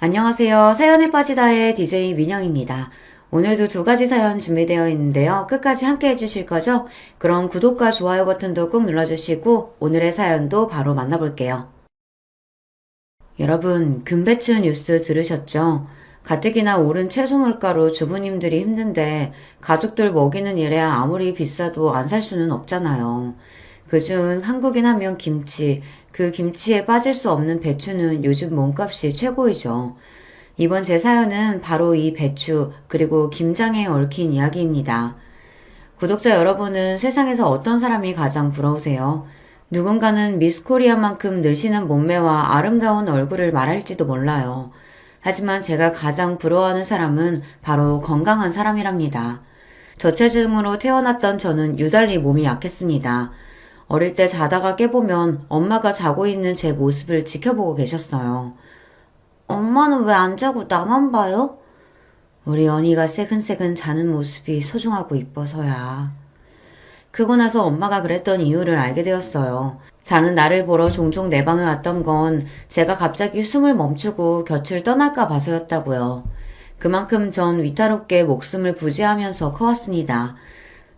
안녕하세요. 사연에 빠지다의 DJ 민영입니다. 오늘도 두 가지 사연 준비되어 있는데요. 끝까지 함께 해주실 거죠? 그럼 구독과 좋아요 버튼도 꾹 눌러주시고 오늘의 사연도 바로 만나볼게요. 여러분, 금배추 뉴스 들으셨죠? 가뜩이나 오른 채소 물가로 주부님들이 힘든데 가족들 먹이는 일에 아무리 비싸도 안 살 수는 없잖아요. 그중 한국인 하면 김치, 그 김치에 빠질 수 없는 배추는 요즘 몸값이 최고이죠. 이번 제 사연은 바로 이 배추, 그리고 김장에 얽힌 이야기입니다. 구독자 여러분은 세상에서 어떤 사람이 가장 부러우세요? 누군가는 미스 코리아만큼 늘씬한 몸매와 아름다운 얼굴을 말할지도 몰라요. 하지만 제가 가장 부러워하는 사람은 바로 건강한 사람이랍니다. 저체중으로 태어났던 저는 유달리 몸이 약했습니다. 어릴 때 자다가 깨보면 엄마가 자고 있는 제 모습을 지켜보고 계셨어요. 엄마는 왜 안 자고 나만 봐요? 우리 언니가 새근새근 자는 모습이 소중하고 이뻐서야. 크고 나서 엄마가 그랬던 이유를 알게 되었어요. 자는 나를 보러 종종 내 방에 왔던 건 제가 갑자기 숨을 멈추고 곁을 떠날까 봐서였다고요. 그만큼 전 위태롭게 목숨을 부지하면서 커왔습니다.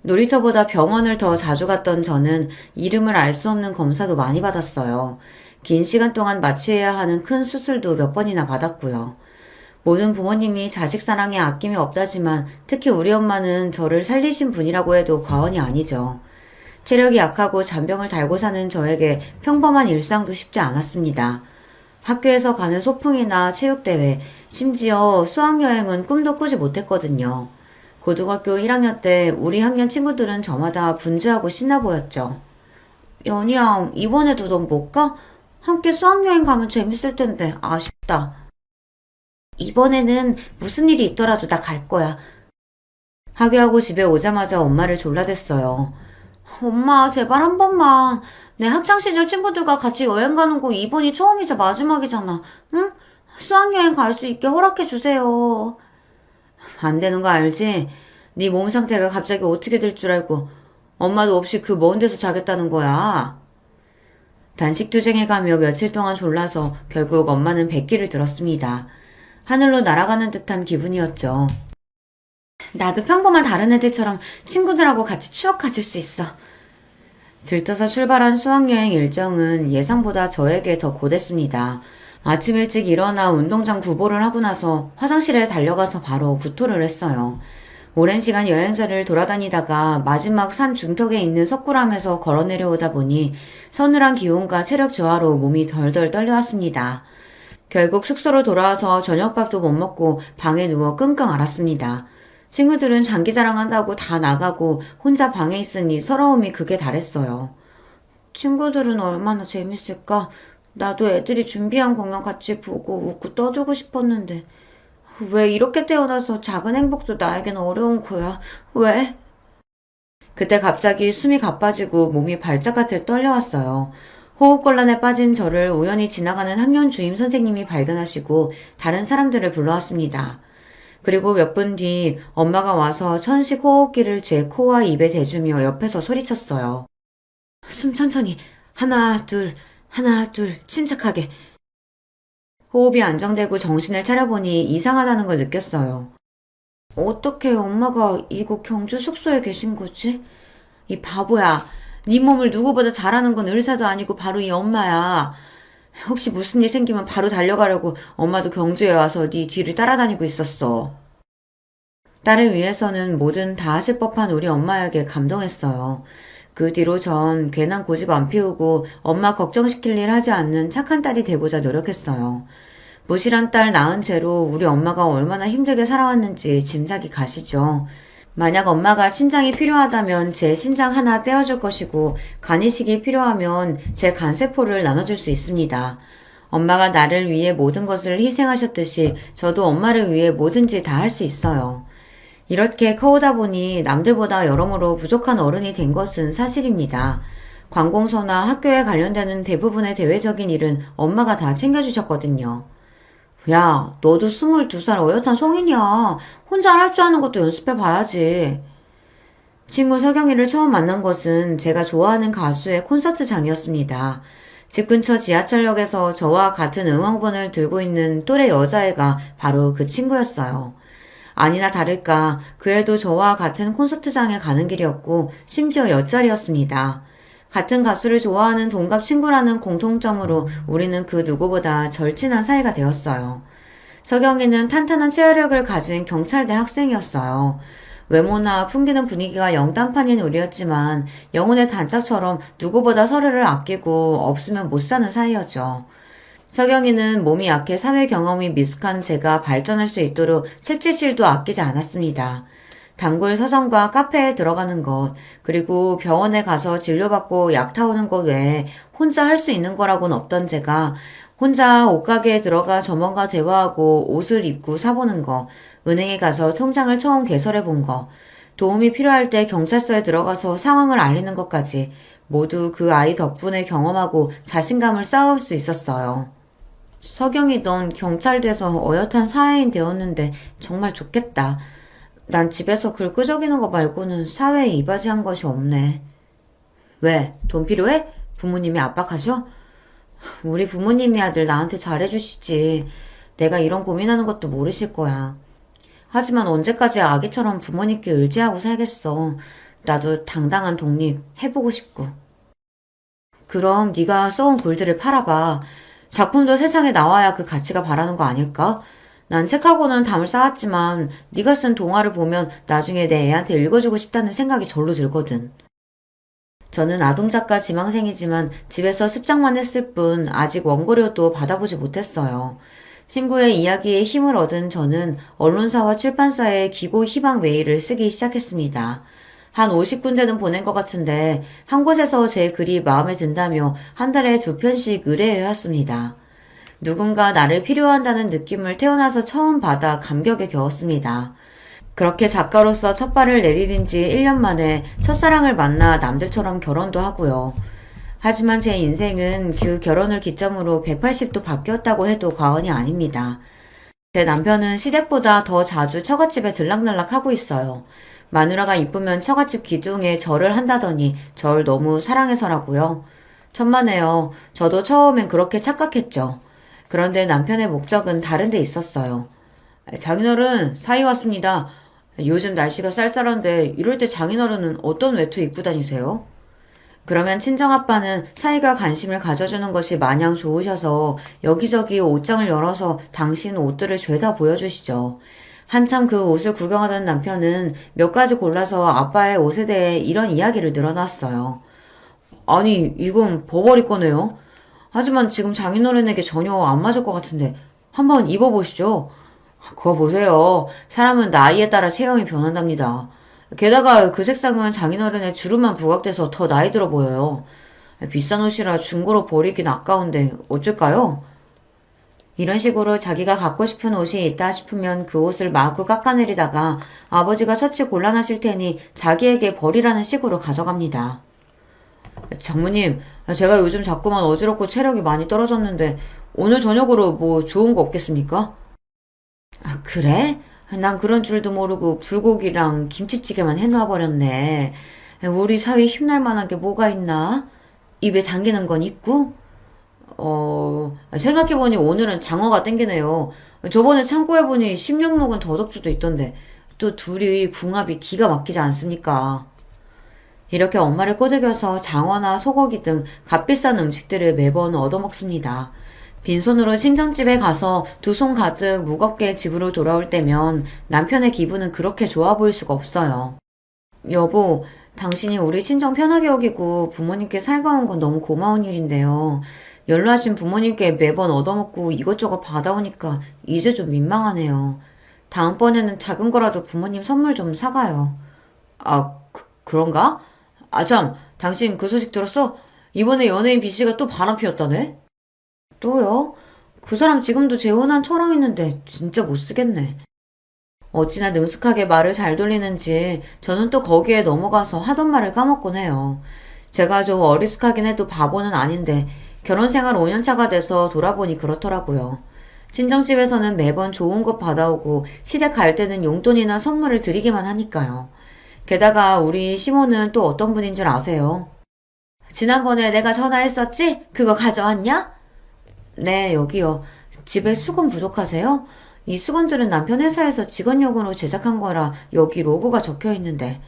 놀이터보다 병원을 더 자주 갔던 저는 이름을 알 수 없는 검사도 많이 받았어요. 긴 시간 동안 마취해야 하는 큰 수술도 몇 번이나 받았고요. 모든 부모님이 자식 사랑에 아낌이 없다지만 특히 우리 엄마는 저를 살리신 분이라고 해도 과언이 아니죠. 체력이 약하고 잔병을 달고 사는 저에게 평범한 일상도 쉽지 않았습니다. 학교에서 가는 소풍이나 체육대회, 심지어 수학여행은 꿈도 꾸지 못했거든요. 고등학교 1학년 때 우리 학년 친구들은 저마다 분주하고 신나 보였죠. 연희양, 이번에도 넌 못 가? 함께 수학여행 가면 재밌을 텐데 아쉽다. 이번에는 무슨 일이 있더라도 나 갈 거야. 학교하고 집에 오자마자 엄마를 졸라댔어요. 엄마, 제발 한 번만. 내 학창시절 친구들과 같이 여행 가는 거 이번이 처음이자 마지막이잖아. 응? 수학여행 갈 수 있게 허락해 주세요. 안 되는 거 알지? 네 몸 상태가 갑자기 어떻게 될 줄 알고 엄마도 없이 그 먼 데서 자겠다는 거야. 단식 투쟁해 가며 며칠 동안 졸라서 결국 엄마는 백기를 들었습니다. 하늘로 날아가는 듯한 기분이었죠. 나도 평범한 다른 애들처럼 친구들하고 같이 추억 가질 수 있어. 들떠서 출발한 수학여행 일정은 예상보다 저에게 더 고됐습니다. 아침 일찍 일어나 운동장 구보를 하고 나서 화장실에 달려가서 바로 구토를 했어요. 오랜 시간 여행사를 돌아다니다가 마지막 산 중턱에 있는 석굴암에서 걸어 내려오다 보니 서늘한 기온과 체력 저하로 몸이 덜덜 떨려왔습니다. 결국 숙소로 돌아와서 저녁밥도 못 먹고 방에 누워 끙끙 앓았습니다. 친구들은 장기자랑 한다고 다 나가고 혼자 방에 있으니 서러움이 극에 달했어요. 친구들은 얼마나 재밌을까? 나도 애들이 준비한 공연 같이 보고 웃고 떠들고 싶었는데 왜 이렇게 태어나서 작은 행복도 나에겐 어려운 거야? 왜? 그때 갑자기 숨이 가빠지고 몸이 발작같이 떨려왔어요. 호흡곤란에 빠진 저를 우연히 지나가는 학년 주임 선생님이 발견하시고 다른 사람들을 불러왔습니다. 그리고 몇 분 뒤 엄마가 와서 천식 호흡기를 제 코와 입에 대주며 옆에서 소리쳤어요. 숨 천천히. 하나, 둘, 침착하게. 호흡이 안정되고 정신을 차려보니 이상하다는 걸 느꼈어요. 어떻게 엄마가 이곳 경주 숙소에 계신 거지? 이 바보야. 네 몸을 누구보다 잘 아는 건 의사도 아니고 바로 이 엄마야. 혹시 무슨 일 생기면 바로 달려가려고 엄마도 경주에 와서 네 뒤를 따라다니고 있었어. 딸을 위해서는 뭐든 다 하실 법한 우리 엄마에게 감동했어요. 그 뒤로 전 괜한 고집 안 피우고 엄마 걱정시킬 일 하지 않는 착한 딸이 되고자 노력했어요. 무실한 딸 낳은 채로 우리 엄마가 얼마나 힘들게 살아왔는지 짐작이 가시죠. 만약 엄마가 신장이 필요하다면 제 신장 하나 떼어줄 것이고 간이식이 필요하면 제 간세포를 나눠줄 수 있습니다. 엄마가 나를 위해 모든 것을 희생하셨듯이 저도 엄마를 위해 뭐든지 다 할 수 있어요. 이렇게 커오다 보니 남들보다 여러모로 부족한 어른이 된 것은 사실입니다. 관공서나 학교에 관련되는 대부분의 대외적인 일은 엄마가 다 챙겨주셨거든요. 야, 너도 22살 어엿한 성인이야. 혼자 할 줄 아는 것도 연습해봐야지. 친구 서경이를 처음 만난 것은 제가 좋아하는 가수의 콘서트장이었습니다. 집 근처 지하철역에서 저와 같은 응원본을 들고 있는 또래 여자애가 바로 그 친구였어요. 아니나 다를까 그 애도 저와 같은 콘서트장에 가는 길이었고 심지어 옆자리였습니다. 같은 가수를 좋아하는 동갑 친구라는 공통점으로 우리는 그 누구보다 절친한 사이가 되었어요. 서경이는 탄탄한 체력을 가진 경찰대 학생이었어요. 외모나 풍기는 분위기가 영단판인 우리였지만 영혼의 단짝처럼 누구보다 서로를 아끼고 없으면 못 사는 사이였죠. 서경이는 몸이 약해 사회 경험이 미숙한 제가 발전할 수 있도록 책질질도 아끼지 않았습니다. 단골 서점과 카페에 들어가는 것, 그리고 병원에 가서 진료받고 약 타오는 것 외에 혼자 할 수 있는 거라고는 없던 제가 혼자 옷가게에 들어가 점원과 대화하고 옷을 입고 사보는 거, 은행에 가서 통장을 처음 개설해 본 거, 도움이 필요할 때 경찰서에 들어가서 상황을 알리는 것까지 모두 그 아이 덕분에 경험하고 자신감을 쌓을 수 있었어요. 서경이 넌 경찰 돼서 어엿한 사회인 되었는데 정말 좋겠다. 난 집에서 글 끄적이는 거 말고는 사회에 이바지한 것이 없네. 왜? 돈 필요해? 부모님이 압박하셔? 우리 부모님이야 늘 나한테 잘해주시지. 내가 이런 고민하는 것도 모르실 거야. 하지만 언제까지 아기처럼 부모님께 의지하고 살겠어. 나도 당당한 독립 해보고 싶고. 그럼 네가 써온 글들을 팔아봐. 작품도 세상에 나와야 그 가치가 바라는 거 아닐까? 난 책하고는 담을 쌓았지만 네가 쓴 동화를 보면 나중에 내 애한테 읽어주고 싶다는 생각이 절로 들거든. 저는 아동작가 지망생이지만 집에서 습작만 했을 뿐 아직 원고료도 받아보지 못했어요. 친구의 이야기에 힘을 얻은 저는 언론사와 출판사에 기고 희망 메일을 쓰기 시작했습니다. 한 50군데는 보낸 것 같은데 한 곳에서 제 글이 마음에 든다며 한 달에 2편씩 의뢰해왔습니다. 누군가 나를 필요한다는 느낌을 태어나서 처음 받아 감격에 겨웠습니다. 그렇게 작가로서 첫 발을 내디딘 지 1년 만에 첫사랑을 만나 남들처럼 결혼도 하고요. 하지만 제 인생은 그 결혼을 기점으로 180도 바뀌었다고 해도 과언이 아닙니다. 제 남편은 시댁보다 더 자주 처갓집에 들락날락 하고 있어요. 마누라가 이쁘면 처갓집 기둥에 절을 한다더니 절 너무 사랑해서라고요. 천만에요. 저도 처음엔 그렇게 착각했죠. 그런데 남편의 목적은 다른 데 있었어요. 장인어른 사이 왔습니다. 요즘 날씨가 쌀쌀한데 이럴 때 장인어른은 어떤 외투 입고 다니세요? 그러면 친정아빠는 사이가 관심을 가져주는 것이 마냥 좋으셔서 여기저기 옷장을 열어서 당신 옷들을 죄다 보여주시죠. 한참 그 옷을 구경하던 남편은 몇 가지 골라서 아빠의 옷에 대해 이런 이야기를 늘어놨어요. 아니, 이건 버버리 거네요. 하지만 지금 장인어른에게 전혀 안 맞을 것 같은데 한번 입어보시죠. 그거 보세요. 사람은 나이에 따라 체형이 변한답니다. 게다가 그 색상은 장인어른의 주름만 부각돼서 더 나이 들어 보여요. 비싼 옷이라 중고로 버리긴 아까운데 어쩔까요? 이런 식으로 자기가 갖고 싶은 옷이 있다 싶으면 그 옷을 마구 깎아내리다가 아버지가 처치 곤란하실 테니 자기에게 버리라는 식으로 가져갑니다. 장모님, 제가 요즘 자꾸만 어지럽고 체력이 많이 떨어졌는데 오늘 저녁으로 뭐 좋은 거 없겠습니까? 아, 그래? 난 그런 줄도 모르고 불고기랑 김치찌개만 해놔버렸네. 우리 사위 힘날 만한 게 뭐가 있나? 입에 당기는 건 있고? 생각해보니 오늘은 장어가 땡기네요. 저번에 창고해보니 10년 묵은 더덕주도 있던데 또 둘이 궁합이 기가 막히지 않습니까? 이렇게 엄마를 꼬드겨서 장어나 소고기 등 값비싼 음식들을 매번 얻어먹습니다. 빈손으로 친정집에 가서 두 손 가득 무겁게 집으로 돌아올 때면 남편의 기분은 그렇게 좋아 보일 수가 없어요. 여보, 당신이 우리 친정 편하게 여기고 부모님께 살가운 건 너무 고마운 일인데요. 연로하신 부모님께 매번 얻어먹고 이것저것 받아오니까 이제 좀 민망하네요. 다음번에는 작은 거라도 부모님 선물 좀 사가요. 아, 그런가? 아, 참, 당신 그 소식 들었어? 이번에 연예인 B씨가 또 바람 피웠다네? 또요? 그 사람 지금도 재혼한 처랑 있는데 진짜 못 쓰겠네. 어찌나 능숙하게 말을 잘 돌리는지 저는 또 거기에 넘어가서 하던 말을 까먹곤 해요. 제가 좀 어리숙하긴 해도 바보는 아닌데 결혼 생활 5년차가 돼서 돌아보니 그렇더라고요. 친정집에서는 매번 좋은 것 받아오고 시댁 갈 때는 용돈이나 선물을 드리기만 하니까요. 게다가 우리 시모는 또 어떤 분인 줄 아세요? 지난번에 내가 전화했었지? 그거 가져왔냐? 네, 여기요. 집에 수건 부족하세요? 이 수건들은 남편 회사에서 직원용으로 제작한 거라 여기 로고가 적혀 있는데.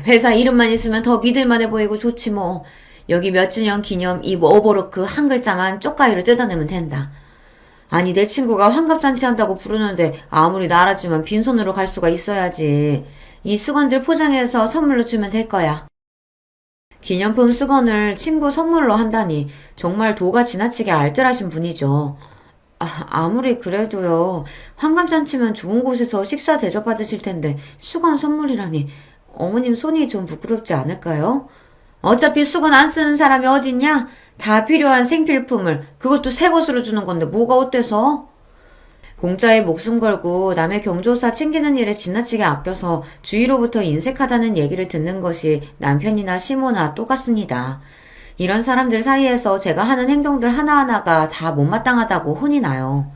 회사 이름만 있으면 더 믿을만해 보이고 좋지 뭐. 여기 몇 주년 기념 이 오버로크 한 글자만 쪽가위로 뜯어내면 된다. 아니 내 친구가 환갑잔치 한다고 부르는데 아무리 나라지만 빈손으로 갈 수가 있어야지. 이 수건들 포장해서 선물로 주면 될 거야. 기념품 수건을 친구 선물로 한다니 정말 도가 지나치게 알뜰하신 분이죠. 아무리 그래도요. 환갑잔치면 좋은 곳에서 식사 대접받으실 텐데 수건 선물이라니 어머님 손이 좀 부끄럽지 않을까요? 어차피 수건 안 쓰는 사람이 어딨냐? 다 필요한 생필품을 그것도 새 것으로 주는 건데 뭐가 어때서? 공짜에 목숨 걸고 남의 경조사 챙기는 일에 지나치게 아껴서 주위로부터 인색하다는 얘기를 듣는 것이 남편이나 시모나 똑같습니다. 이런 사람들 사이에서 제가 하는 행동들 하나하나가 다 못마땅하다고 혼이 나요.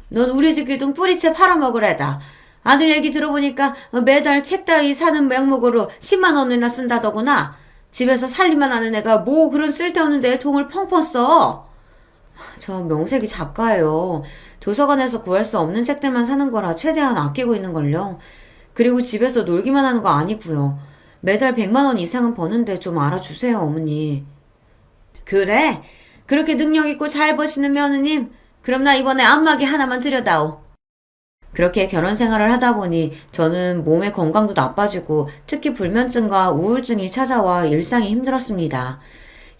넌 우리 집 기둥 뿌리채 팔아먹으래다. 아들 얘기 들어보니까 매달 책 따위 사는 명목으로 10만 원이나 쓴다더구나. 집에서 살림만 하는 애가 뭐 그런 쓸데없는 데에 돈을 펑펑 써. 저 명색이 작가예요. 도서관에서 구할 수 없는 책들만 사는 거라 최대한 아끼고 있는걸요. 그리고 집에서 놀기만 하는 거 아니고요. 매달 100만 원 이상은 버는데 좀 알아주세요, 어머니. 그래? 그렇게 능력 있고 잘 버시는 며느님? 그럼 나 이번에 안마기 하나만 드려다오. 그렇게 결혼 생활을 하다 보니 저는 몸의 건강도 나빠지고 특히 불면증과 우울증이 찾아와 일상이 힘들었습니다.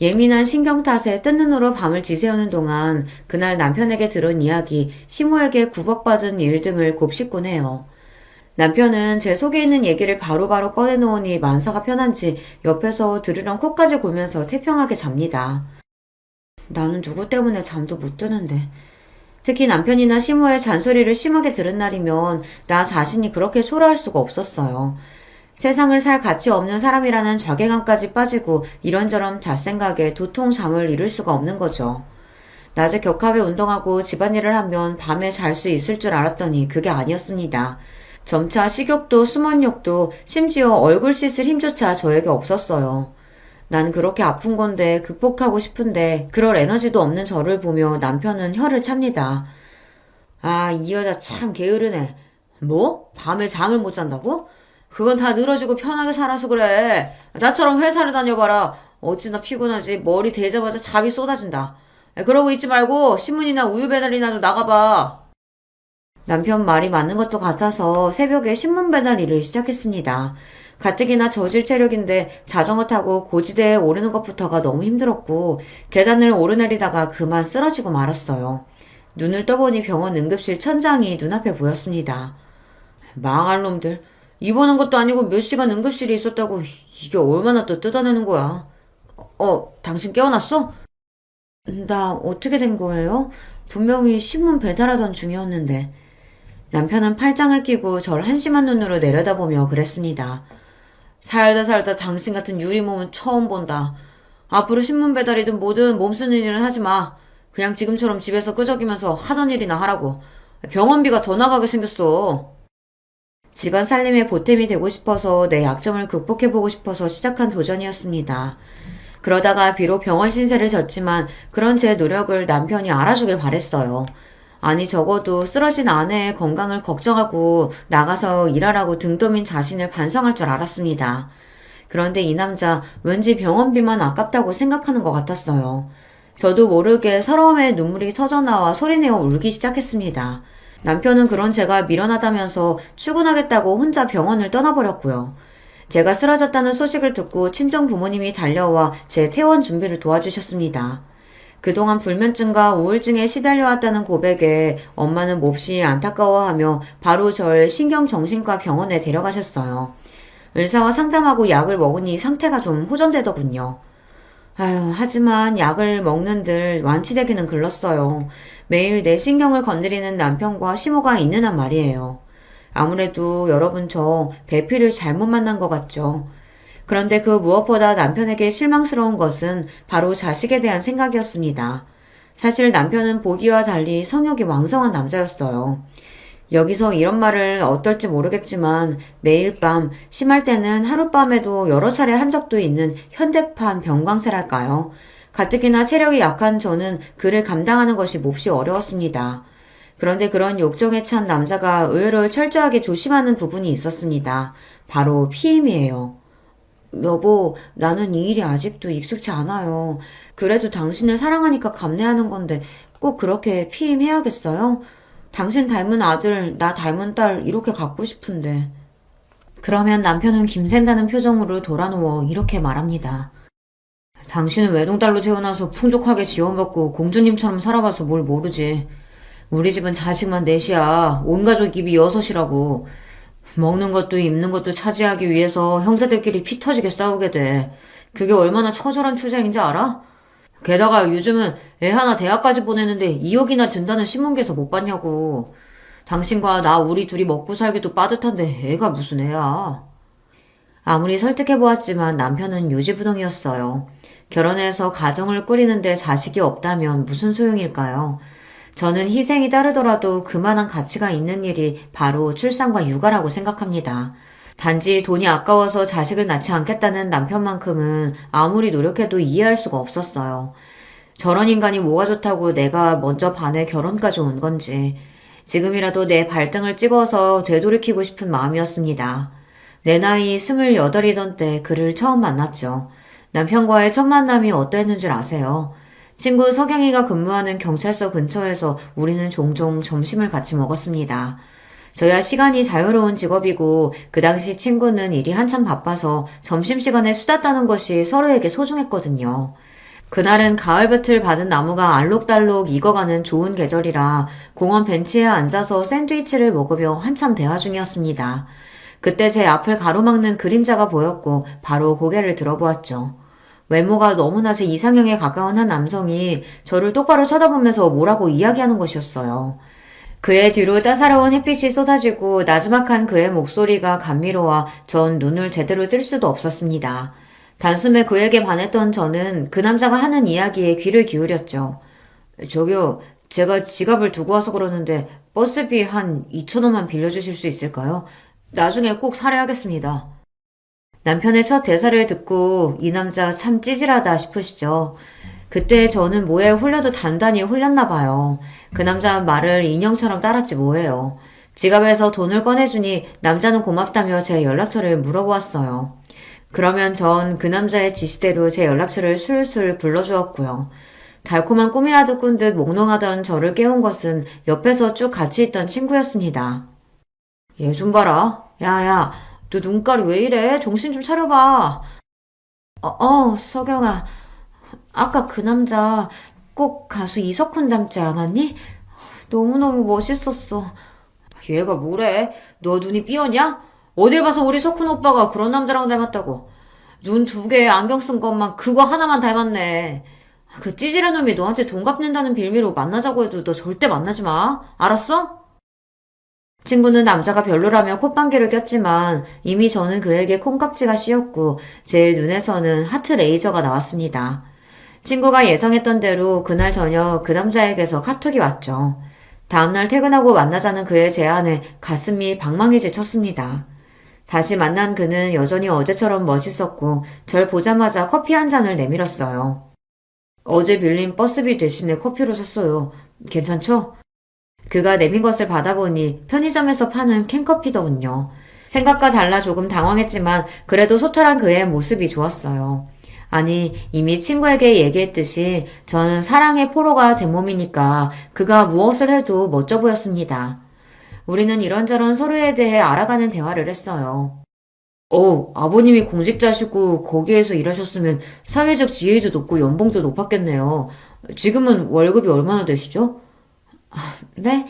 예민한 신경 탓에 뜬 눈으로 밤을 지새우는 동안 그날 남편에게 들은 이야기, 시모에게 구박받은 일 등을 곱씹곤 해요. 남편은 제 속에 있는 얘기를 바로바로 꺼내놓으니 만사가 편한지 옆에서 들으렁 코까지 골면서 태평하게 잡니다. 나는 누구 때문에 잠도 못 드는데. 특히 남편이나 시모의 잔소리를 심하게 들은 날이면 나 자신이 그렇게 초라할 수가 없었어요. 세상을 살 가치 없는 사람이라는 좌괴감까지 빠지고 이런저런 잣생각에 도통 잠을 이룰 수가 없는 거죠. 낮에 격하게 운동하고 집안일을 하면 밤에 잘 수 있을 줄 알았더니 그게 아니었습니다. 점차 식욕도 수면욕도 심지어 얼굴 씻을 힘조차 저에게 없었어요. 난 그렇게 아픈 건데 극복하고 싶은데 그럴 에너지도 없는 저를 보며 남편은 혀를 찹니다. 아, 이 여자 참 게으르네. 뭐? 밤에 잠을 못 잔다고? 그건 다 늘어지고 편하게 살아서 그래. 나처럼 회사를 다녀봐라. 어찌나 피곤하지. 머리 대자마자 잠이 쏟아진다. 그러고 있지 말고 신문이나 우유 배달이나 좀 나가봐. 남편 말이 맞는 것도 같아서 새벽에 신문 배달 일을 시작했습니다. 가뜩이나 저질 체력인데 자전거 타고 고지대에 오르는 것부터가 너무 힘들었고 계단을 오르내리다가 그만 쓰러지고 말았어요. 눈을 떠보니 병원 응급실 천장이 눈앞에 보였습니다. 망할 놈들. 입원한 것도 아니고 몇 시간 응급실에 있었다고 이게 얼마나 또 뜯어내는 거야. 당신 깨어났어? 나 어떻게 된 거예요? 분명히 신문 배달하던 중이었는데. 남편은 팔짱을 끼고 절 한심한 눈으로 내려다보며 그랬습니다. 살다 당신 같은 유리몸은 처음 본다. 앞으로 신문 배달이든 뭐든 몸 쓰는 일은 하지 마. 그냥 지금처럼 집에서 끄적이면서 하던 일이나 하라고. 병원비가 더 나가게 생겼어. 집안 살림에 보탬이 되고 싶어서 내 약점을 극복해보고 싶어서 시작한 도전이었습니다. 그러다가 비록 병원 신세를 졌지만 그런 제 노력을 남편이 알아주길 바랬어요. 아니 적어도 쓰러진 아내의 건강을 걱정하고 나가서 일하라고 등 떠민 자신을 반성할 줄 알았습니다. 그런데 이 남자 왠지 병원비만 아깝다고 생각하는 것 같았어요. 저도 모르게 서러움에 눈물이 터져나와 소리내어 울기 시작했습니다. 남편은 그런 제가 미련하다면서 출근하겠다고 혼자 병원을 떠나버렸고요. 제가 쓰러졌다는 소식을 듣고 친정 부모님이 달려와 제 퇴원 준비를 도와주셨습니다. 그동안 불면증과 우울증에 시달려왔다는 고백에 엄마는 몹시 안타까워하며 바로 절 신경정신과 병원에 데려가셨어요. 의사와 상담하고 약을 먹으니 상태가 좀 호전되더군요. 하지만 약을 먹는들 완치되기는 글렀어요. 매일 내 신경을 건드리는 남편과 시모가 있는 한 말이에요. 아무래도 여러분 저 배필을 잘못 만난 것 같죠. 그런데 그 무엇보다 남편에게 실망스러운 것은 바로 자식에 대한 생각이었습니다. 사실 남편은 보기와 달리 성욕이 왕성한 남자였어요. 여기서 이런 말을 어떨지 모르겠지만 매일 밤, 심할 때는 하룻밤에도 여러 차례 한 적도 있는 현대판 병광세랄까요? 가뜩이나 체력이 약한 저는 그를 감당하는 것이 몹시 어려웠습니다. 그런데 그런 욕정에 찬 남자가 의외로 철저하게 조심하는 부분이 있었습니다. 바로 피임이에요. 여보, 나는 이 일이 아직도 익숙치 않아요. 그래도 당신을 사랑하니까 감내하는 건데 꼭 그렇게 피임해야겠어요? 당신 닮은 아들, 나 닮은 딸 이렇게 갖고 싶은데. 그러면 남편은 김샌다는 표정으로 돌아누워 이렇게 말합니다. 당신은 외동딸로 태어나서 풍족하게 지원받고 공주님처럼 살아봐서 뭘 모르지. 우리 집은 자식만 넷이야. 온 가족 입이 여섯이라고. 먹는 것도 입는 것도 차지하기 위해서 형제들끼리 피 터지게 싸우게 돼. 그게 얼마나 처절한 투쟁인지 알아? 게다가 요즘은 애 하나 대학까지 보내는데 2억이나 든다는 신문기에서 못 봤냐고. 당신과 나 우리 둘이 먹고 살기도 빠듯한데 애가 무슨 애야. 아무리 설득해보았지만 남편은 요지부동이었어요. 결혼해서 가정을 꾸리는데 자식이 없다면 무슨 소용일까요? 저는 희생이 따르더라도 그만한 가치가 있는 일이 바로 출산과 육아라고 생각합니다. 단지 돈이 아까워서 자식을 낳지 않겠다는 남편만큼은 아무리 노력해도 이해할 수가 없었어요. 저런 인간이 뭐가 좋다고 내가 먼저 반해 결혼까지 온 건지. 지금이라도 내 발등을 찍어서 되돌이키고 싶은 마음이었습니다. 내 나이 28이던 때 그를 처음 만났죠. 남편과의 첫 만남이 어떠했는 줄 아세요? 친구 석영이가 근무하는 경찰서 근처에서 우리는 종종 점심을 같이 먹었습니다. 저야 시간이 자유로운 직업이고 그 당시 친구는 일이 한참 바빠서 점심시간에 수다 떠는 것이 서로에게 소중했거든요. 그날은 가을볕을 받은 나무가 알록달록 익어가는 좋은 계절이라 공원 벤치에 앉아서 샌드위치를 먹으며 한참 대화 중이었습니다. 그때 제 앞을 가로막는 그림자가 보였고 바로 고개를 들어보았죠. 외모가 너무나 제 이상형에 가까운 한 남성이 저를 똑바로 쳐다보면서 뭐라고 이야기하는 것이었어요. 그의 뒤로 따사로운 햇빛이 쏟아지고 나지막한 그의 목소리가 감미로워 전 눈을 제대로 뜰 수도 없었습니다. 단숨에 그에게 반했던 저는 그 남자가 하는 이야기에 귀를 기울였죠. 저기요, 제가 지갑을 두고 와서 그러는데 버스비 한 2,000원만 빌려주실 수 있을까요? 나중에 꼭 살해하겠습니다. 남편의 첫 대사를 듣고 이 남자 참 찌질하다 싶으시죠? 그때 저는 뭐에 홀려도 단단히 홀렸나 봐요. 그 남자 말을 인형처럼 따랐지 뭐예요. 지갑에서 돈을 꺼내주니 남자는 고맙다며 제 연락처를 물어보았어요. 그러면 전 그 남자의 지시대로 제 연락처를 술술 불러주었고요. 달콤한 꿈이라도 꾼 듯 몽롱하던 저를 깨운 것은 옆에서 쭉 같이 있던 친구였습니다. 얘 좀 봐라. 야야, 너 눈깔이 왜 이래? 정신 좀 차려봐. 석영아. 아까 그 남자 꼭 가수 이석훈 닮지 않았니? 너무너무 멋있었어. 얘가 뭐래? 너 눈이 삐었냐? 어딜 봐서 우리 석훈 오빠가 그런 남자랑 닮았다고. 눈 두 개 안경 쓴 것만 그거 하나만 닮았네. 그 찌질한 놈이 너한테 돈 갚는다는 빌미로 만나자고 해도 너 절대 만나지 마. 알았어? 친구는 남자가 별로라며 콧방귀를 꼈지만 이미 저는 그에게 콩깍지가 씌었고 제 눈에서는 하트 레이저가 나왔습니다. 친구가 예상했던 대로 그날 저녁 그 남자에게서 카톡이 왔죠. 다음날 퇴근하고 만나자는 그의 제안에 가슴이 방망이질 쳤습니다. 다시 만난 그는 여전히 어제처럼 멋있었고 절 보자마자 커피 한 잔을 내밀었어요. 어제 빌린 버스비 대신에 커피로 샀어요. 괜찮죠? 그가 내민 것을 받아보니 편의점에서 파는 캔커피더군요. 생각과 달라 조금 당황했지만 그래도 소탈한 그의 모습이 좋았어요. 아니, 이미 친구에게 얘기했듯이 저는 사랑의 포로가 된 몸이니까 그가 무엇을 해도 멋져 보였습니다. 우리는 이런저런 서로에 대해 알아가는 대화를 했어요. 아버님이 공직자시고 거기에서 일하셨으면 사회적 지위도 높고 연봉도 높았겠네요. 지금은 월급이 얼마나 되시죠? 네?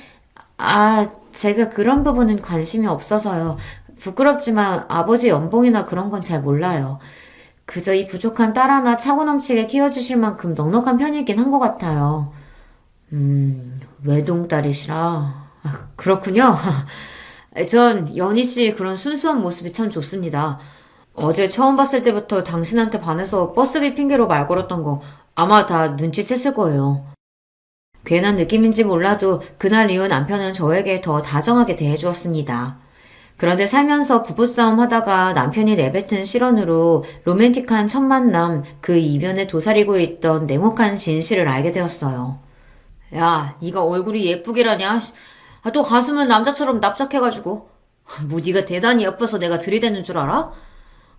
제가 그런 부분은 관심이 없어서요. 부끄럽지만 아버지 연봉이나 그런 건 잘 몰라요. 그저 이 부족한 딸 하나 차고 넘치게 키워주실 만큼 넉넉한 편이긴 한 것 같아요. 외동딸이시라. 그렇군요. 전 연희 씨 그런 순수한 모습이 참 좋습니다. 어제 처음 봤을 때부터 당신한테 반해서 버스비 핑계로 말 걸었던 거 아마 다 눈치챘을 거예요. 괜한 느낌인지 몰라도 그날 이후 남편은 저에게 더 다정하게 대해주었습니다. 그런데 살면서 부부싸움 하다가 남편이 내뱉은 실언으로 로맨틱한 첫 만남 그 이면에 도사리고 있던 냉혹한 진실을 알게 되었어요. 야, 네가 얼굴이 예쁘기라냐? 또 가슴은 남자처럼 납작해가지고. 뭐 네가 대단히 예뻐서 내가 들이대는 줄 알아?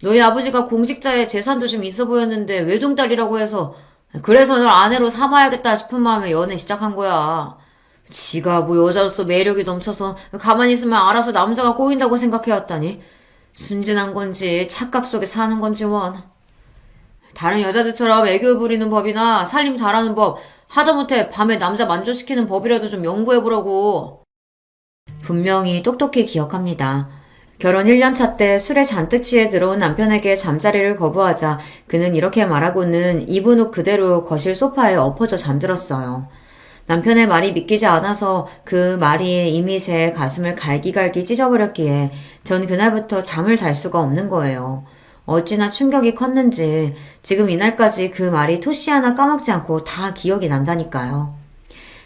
너희 아버지가 공직자에 재산도 좀 있어 보였는데 외동딸이라고 해서 그래서 널 아내로 삼아야겠다 싶은 마음에 연애 시작한 거야. 지가 뭐 여자로서 매력이 넘쳐서 가만히 있으면 알아서 남자가 꼬인다고 생각해왔다니. 순진한 건지 착각 속에 사는 건지 원. 다른 여자들처럼 애교 부리는 법이나 살림 잘하는 법, 하다못해 밤에 남자 만족시키는 법이라도 좀 연구해보라고. 분명히 똑똑히 기억합니다. 결혼 1년차 때 술에 잔뜩 취해 들어온 남편에게 잠자리를 거부하자 그는 이렇게 말하고는 입은 옷 그대로 거실 소파에 엎어져 잠들었어요. 남편의 말이 믿기지 않아서 그 말이 이미 제 가슴을 갈기갈기 찢어버렸기에 전 그날부터 잠을 잘 수가 없는 거예요. 어찌나 충격이 컸는지 지금 이날까지 그 말이 토시 하나 까먹지 않고 다 기억이 난다니까요.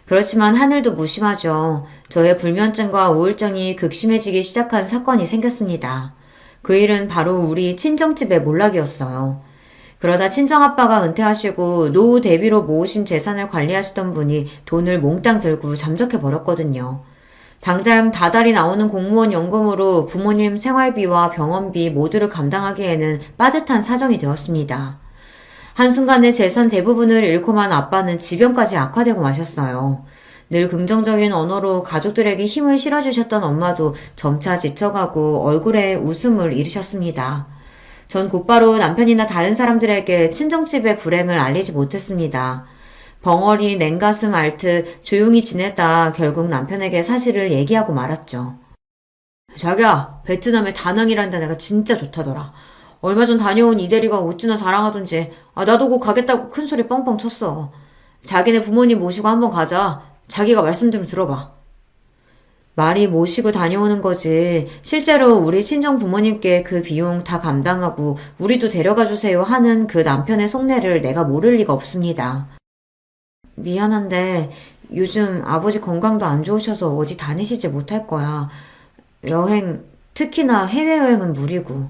그렇지만 하늘도 무심하죠. 저의 불면증과 우울증이 극심해지기 시작한 사건이 생겼습니다. 그 일은 바로 우리 친정집의 몰락이었어요. 그러다 친정아빠가 은퇴하시고 노후 대비로 모으신 재산을 관리하시던 분이 돈을 몽땅 들고 잠적해버렸거든요. 당장 다달이 나오는 공무원 연금으로 부모님 생활비와 병원비 모두를 감당하기에는 빠듯한 사정이 되었습니다. 한순간에 재산 대부분을 잃고만 아빠는 지병까지 악화되고 마셨어요. 늘 긍정적인 언어로 가족들에게 힘을 실어주셨던 엄마도 점차 지쳐가고 얼굴에 웃음을 잃으셨습니다. 전 곧바로 남편이나 다른 사람들에게 친정집의 불행을 알리지 못했습니다. 벙어리 냉가슴 앓듯 조용히 지내다 결국 남편에게 사실을 얘기하고 말았죠. 자기야, 베트남의 다낭이란 데가 진짜 좋다더라. 얼마 전 다녀온 이대리가 어찌나 자랑하던지 나도 곧 가겠다고 큰소리 뻥뻥 쳤어. 자기네 부모님 모시고 한번 가자. 자기가 말씀 좀 들어봐. 말이 모시고 다녀오는 거지 실제로 우리 친정 부모님께 그 비용 다 감당하고 우리도 데려가 주세요 하는 그 남편의 속내를 내가 모를 리가 없습니다. 미안한데 요즘 아버지 건강도 안 좋으셔서 어디 다니시지 못할 거야. 여행, 특히나 해외여행은 무리고.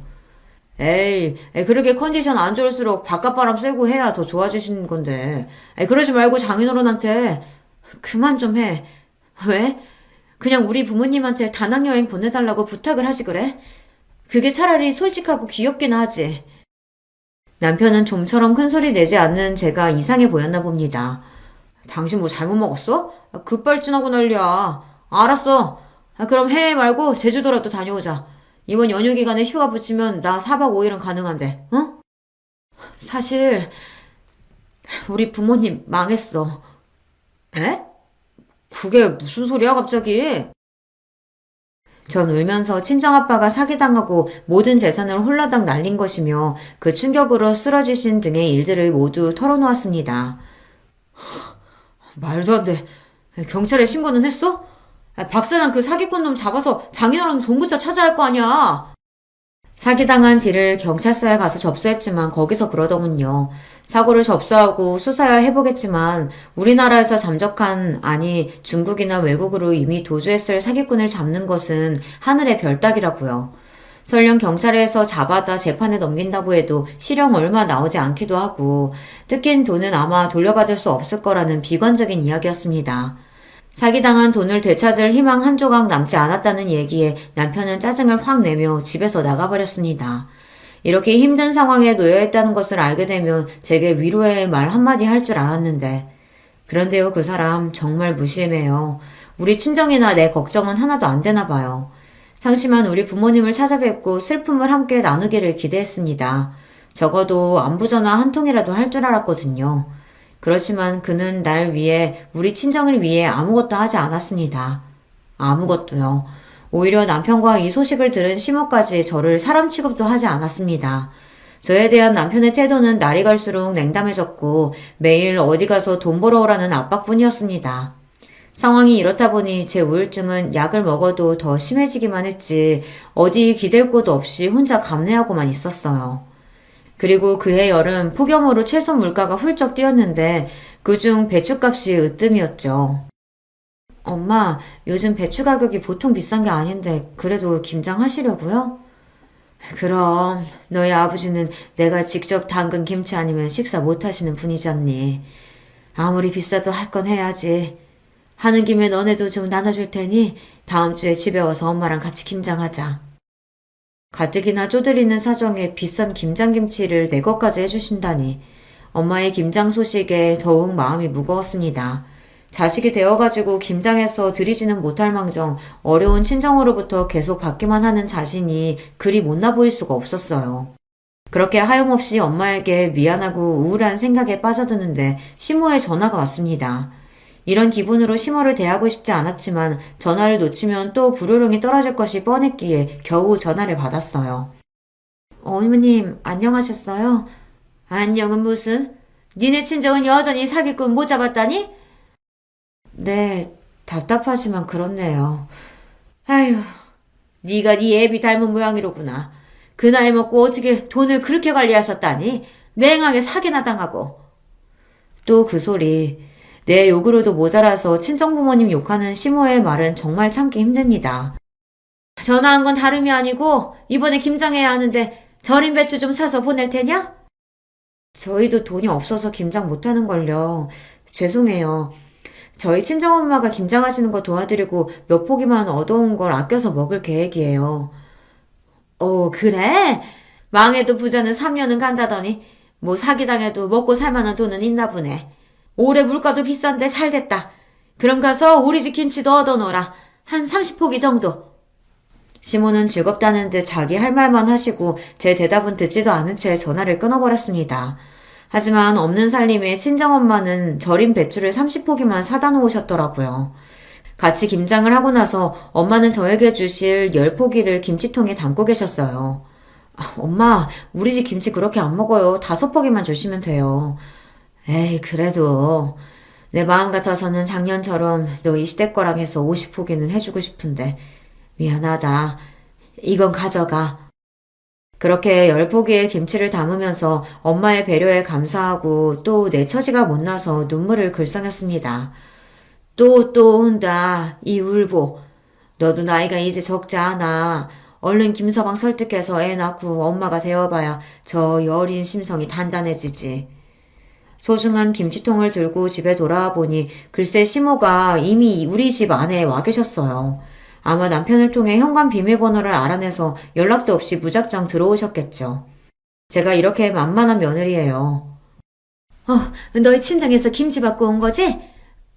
에이, 그렇게 컨디션 안 좋을수록 바깥바람 쐬고 해야 더 좋아지시는 건데. 그러지 말고 장인어른한테 그만 좀 해. 왜? 그냥 우리 부모님한테 다낭여행 보내달라고 부탁을 하지 그래? 그게 차라리 솔직하고 귀엽긴 하지. 남편은 좀처럼 큰소리 내지 않는 제가 이상해 보였나 봅니다. 당신 뭐 잘못 먹었어? 급발진하고 난리야. 알았어. 그럼 해외 말고 제주도라도 다녀오자. 이번 연휴 기간에 휴가 붙이면 나 4박 5일은 가능한데, 어? 사실 우리 부모님 망했어. 에? 그게 무슨 소리야 갑자기? 전 울면서 친정아빠가 사기당하고 모든 재산을 홀라당 날린 것이며 그 충격으로 쓰러지신 등의 일들을 모두 털어놓았습니다. 말도 안 돼. 경찰에 신고는 했어? 박사장 그 사기꾼 놈 잡아서 장인어른 동부자 찾아야 할 거 아니야. 사기당한 뒤를 경찰서에 가서 접수했지만 거기서 그러더군요. 사고를 접수하고 수사야 해보겠지만 우리나라에서 잠적한 아니 중국이나 외국으로 이미 도주했을 사기꾼을 잡는 것은 하늘의 별 따기라고요. 설령 경찰에서 잡아다 재판에 넘긴다고 해도 실형 얼마 나오지 않기도 하고 뜯긴 돈은 아마 돌려받을 수 없을 거라는 비관적인 이야기였습니다. 사기당한 돈을 되찾을 희망 한 조각 남지 않았다는 얘기에 남편은 짜증을 확 내며 집에서 나가버렸습니다. 이렇게 힘든 상황에 놓여있다는 것을 알게 되면 제게 위로의 말 한마디 할 줄 알았는데 그런데요 그 사람 정말 무심해요. 우리 친정이나 내 걱정은 하나도 안 되나 봐요. 상심한 우리 부모님을 찾아뵙고 슬픔을 함께 나누기를 기대했습니다. 적어도 안부전화 한 통이라도 할 줄 알았거든요. 그렇지만 그는 날 위해 우리 친정을 위해 아무것도 하지 않았습니다. 아무것도요. 오히려 남편과 이 소식을 들은 시모까지 저를 사람 취급도 하지 않았습니다. 저에 대한 남편의 태도는 날이 갈수록 냉담해졌고 매일 어디 가서 돈 벌어오라는 압박뿐이었습니다. 상황이 이렇다 보니 제 우울증은 약을 먹어도 더 심해지기만 했지 어디 기댈 곳 없이 혼자 감내하고만 있었어요. 그리고 그해 여름 폭염으로 채소 물가가 훌쩍 뛰었는데 그중 배추값이 으뜸이었죠. 엄마, 요즘 배추 가격이 보통 비싼 게 아닌데 그래도 김장하시려고요? 그럼 너희 아버지는 내가 직접 담근 김치 아니면 식사 못 하시는 분이잖니. 아무리 비싸도 할 건 해야지. 하는 김에 너네도 좀 나눠줄 테니 다음 주에 집에 와서 엄마랑 같이 김장하자. 가뜩이나 쪼들리는 사정에 비싼 김장김치를 내 것까지 해주신다니 엄마의 김장 소식에 더욱 마음이 무거웠습니다. 자식이 되어가지고 김장해서 드리지는 못할 망정 어려운 친정으로부터 계속 받기만 하는 자신이 그리 못나 보일 수가 없었어요. 그렇게 하염없이 엄마에게 미안하고 우울한 생각에 빠져드는데 시모의 전화가 왔습니다. 이런 기분으로 시모를 대하고 싶지 않았지만 전화를 놓치면 또 불호령이 떨어질 것이 뻔했기에 겨우 전화를 받았어요. 어머님, 안녕하셨어요? 안녕은 무슨? 니네 친정은 여전히 사기꾼 못 잡았다니? 네, 답답하지만 그렇네요. 아휴, 네가 네 애비 닮은 모양이로구나. 그 나이 먹고 어떻게 돈을 그렇게 관리하셨다니? 맹하게 사기나 당하고. 또 그 소리. 내 욕으로도 모자라서 친정부모님 욕하는 시모의 말은 정말 참기 힘듭니다. 전화한 건 다름이 아니고 이번에 김장해야 하는데 절인 배추 좀 사서 보낼 테냐? 저희도 돈이 없어서 김장 못하는걸요. 죄송해요. 저희 친정엄마가 김장하시는 거 도와드리고 몇 포기만 얻어온 걸 아껴서 먹을 계획이에요. 그래? 망해도 부자는 3년은 간다더니 뭐 사기당해도 먹고 살만한 돈은 있나 보네. 올해 물가도 비싼데 잘됐다. 그럼 가서 우리 집 김치도 얻어놓으라. 한 30포기 정도. 시모는 즐겁다는 듯 자기 할 말만 하시고 제 대답은 듣지도 않은 채 전화를 끊어버렸습니다. 하지만 없는 살림에 친정엄마는 절인 배추를 30포기만 사다 놓으셨더라고요. 같이 김장을 하고 나서 엄마는 저에게 주실 10포기를 김치통에 담고 계셨어요. 엄마, 우리 집 김치 그렇게 안 먹어요. 5포기만 주시면 돼요. 에이, 그래도 내 마음 같아서는 작년처럼 너 이 시댁 거랑 해서 50포기는 해주고 싶은데 미안하다. 이건 가져가. 그렇게 10포기의 김치를 담으면서 엄마의 배려에 감사하고 또 내 처지가 못나서 눈물을 글썽였습니다. 또 온다. 이 울보. 너도 나이가 이제 적지 않아. 얼른 김서방 설득해서 애 낳고 엄마가 되어봐야 저 여린 심성이 단단해지지. 소중한 김치통을 들고 집에 돌아와 보니 글쎄 시모가 이미 우리 집 안에 와 계셨어요. 아마 남편을 통해 현관 비밀번호를 알아내서 연락도 없이 무작정 들어오셨겠죠. 제가 이렇게 만만한 며느리예요. 너희 친정에서 김치 받고 온 거지?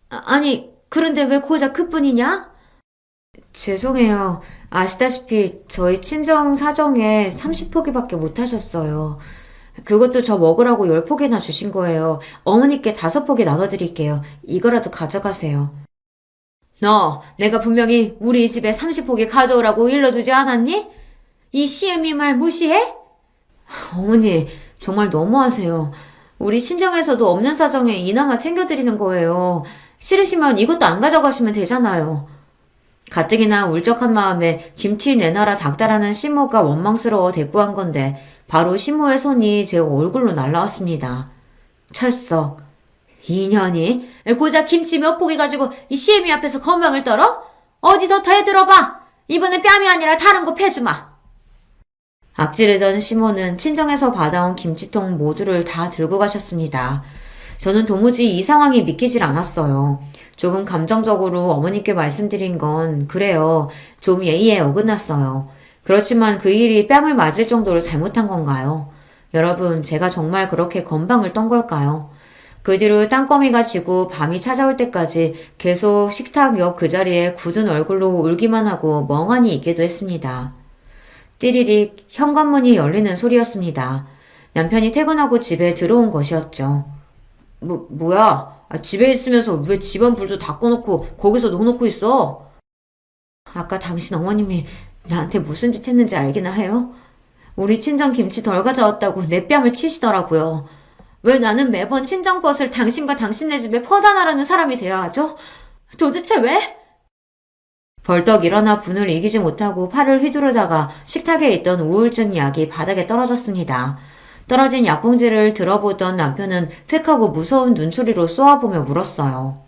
아니, 그런데 왜 고작 그뿐이냐? 죄송해요. 아시다시피 저희 친정 사정에 30포기밖에 못 하셨어요. 그것도 저 먹으라고 10포기나 주신 거예요. 어머니께 5포기 나눠드릴게요. 이거라도 가져가세요. 너, 내가 분명히 우리 집에 30포기 가져오라고 일러두지 않았니? 이 시애미 말 무시해? 어머니, 정말 너무하세요. 우리 친정에서도 없는 사정에 이나마 챙겨드리는 거예요. 싫으시면 이것도 안 가져가시면 되잖아요. 가뜩이나 울적한 마음에 김치 내놔라 닥달하는 시모가 원망스러워 대꾸한 건데 바로 시모의 손이 제 얼굴로 날라왔습니다. 철썩. 이년이 고작 김치 몇 포기 가지고 이 시애미 앞에서 건방을 떨어? 어디 더 대들어봐. 이번에 뺨이 아니라 다른 거 패주마. 악질이던 시모는 친정에서 받아온 김치통 모두를 다 들고 가셨습니다. 저는 도무지 이 상황이 믿기질 않았어요. 조금 감정적으로 어머니께 말씀드린 건 그래요. 좀 예의에 어긋났어요. 그렇지만 그 일이 뺨을 맞을 정도로 잘못한 건가요? 여러분, 제가 정말 그렇게 건방을 떤 걸까요? 그 뒤로 땅거미가 지고 밤이 찾아올 때까지 계속 식탁 옆 그 자리에 굳은 얼굴로 울기만 하고 멍하니 있기도 했습니다. 띠리릭 현관문이 열리는 소리였습니다. 남편이 퇴근하고 집에 들어온 것이었죠. 뭐야? 집에 있으면서 왜 집안 불도 다 꺼놓고 거기서 놓고 있어? 아까 당신 어머님이 나한테 무슨 짓 했는지 알기나 해요? 우리 친정 김치 덜 가져왔다고 내 뺨을 치시더라고요. 왜 나는 매번 친정 것을 당신과 당신네 집에 퍼다 나라는 사람이 되어야 하죠? 도대체 왜? 벌떡 일어나 분을 이기지 못하고 팔을 휘두르다가 식탁에 있던 우울증 약이 바닥에 떨어졌습니다. 떨어진 약봉지를 들어보던 남편은 휙 하고 무서운 눈초리로 쏘아보며 물었어요.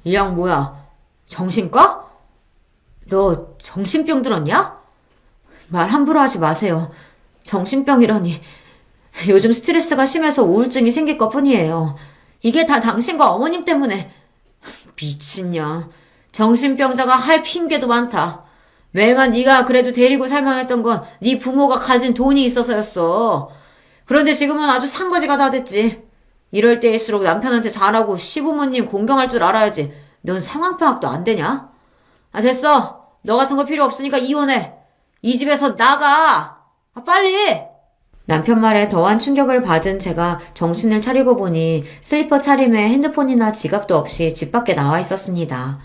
이 양 뭐야? 정신과? 너 정신병 들었냐? 말 함부로 하지 마세요. 정신병이라니. 요즘 스트레스가 심해서 우울증이 생길 것뿐이에요. 이게 다 당신과 어머님 때문에. 미친년. 정신병자가 할 핑계도 많다. 맹아 네가 그래도 데리고 살만했던 건 네 부모가 가진 돈이 있어서였어. 그런데 지금은 아주 산거지가 다 됐지. 이럴 때일수록 남편한테 잘하고 시부모님 공경할 줄 알아야지. 넌 상황 파악도 안 되냐? 아 됐어. 너 같은 거 필요 없으니까 이혼해. 이 집에서 나가. 아 빨리. 남편 말에 더한 충격을 받은 제가 정신을 차리고 보니 슬리퍼 차림에 핸드폰이나 지갑도 없이 집 밖에 나와 있었습니다.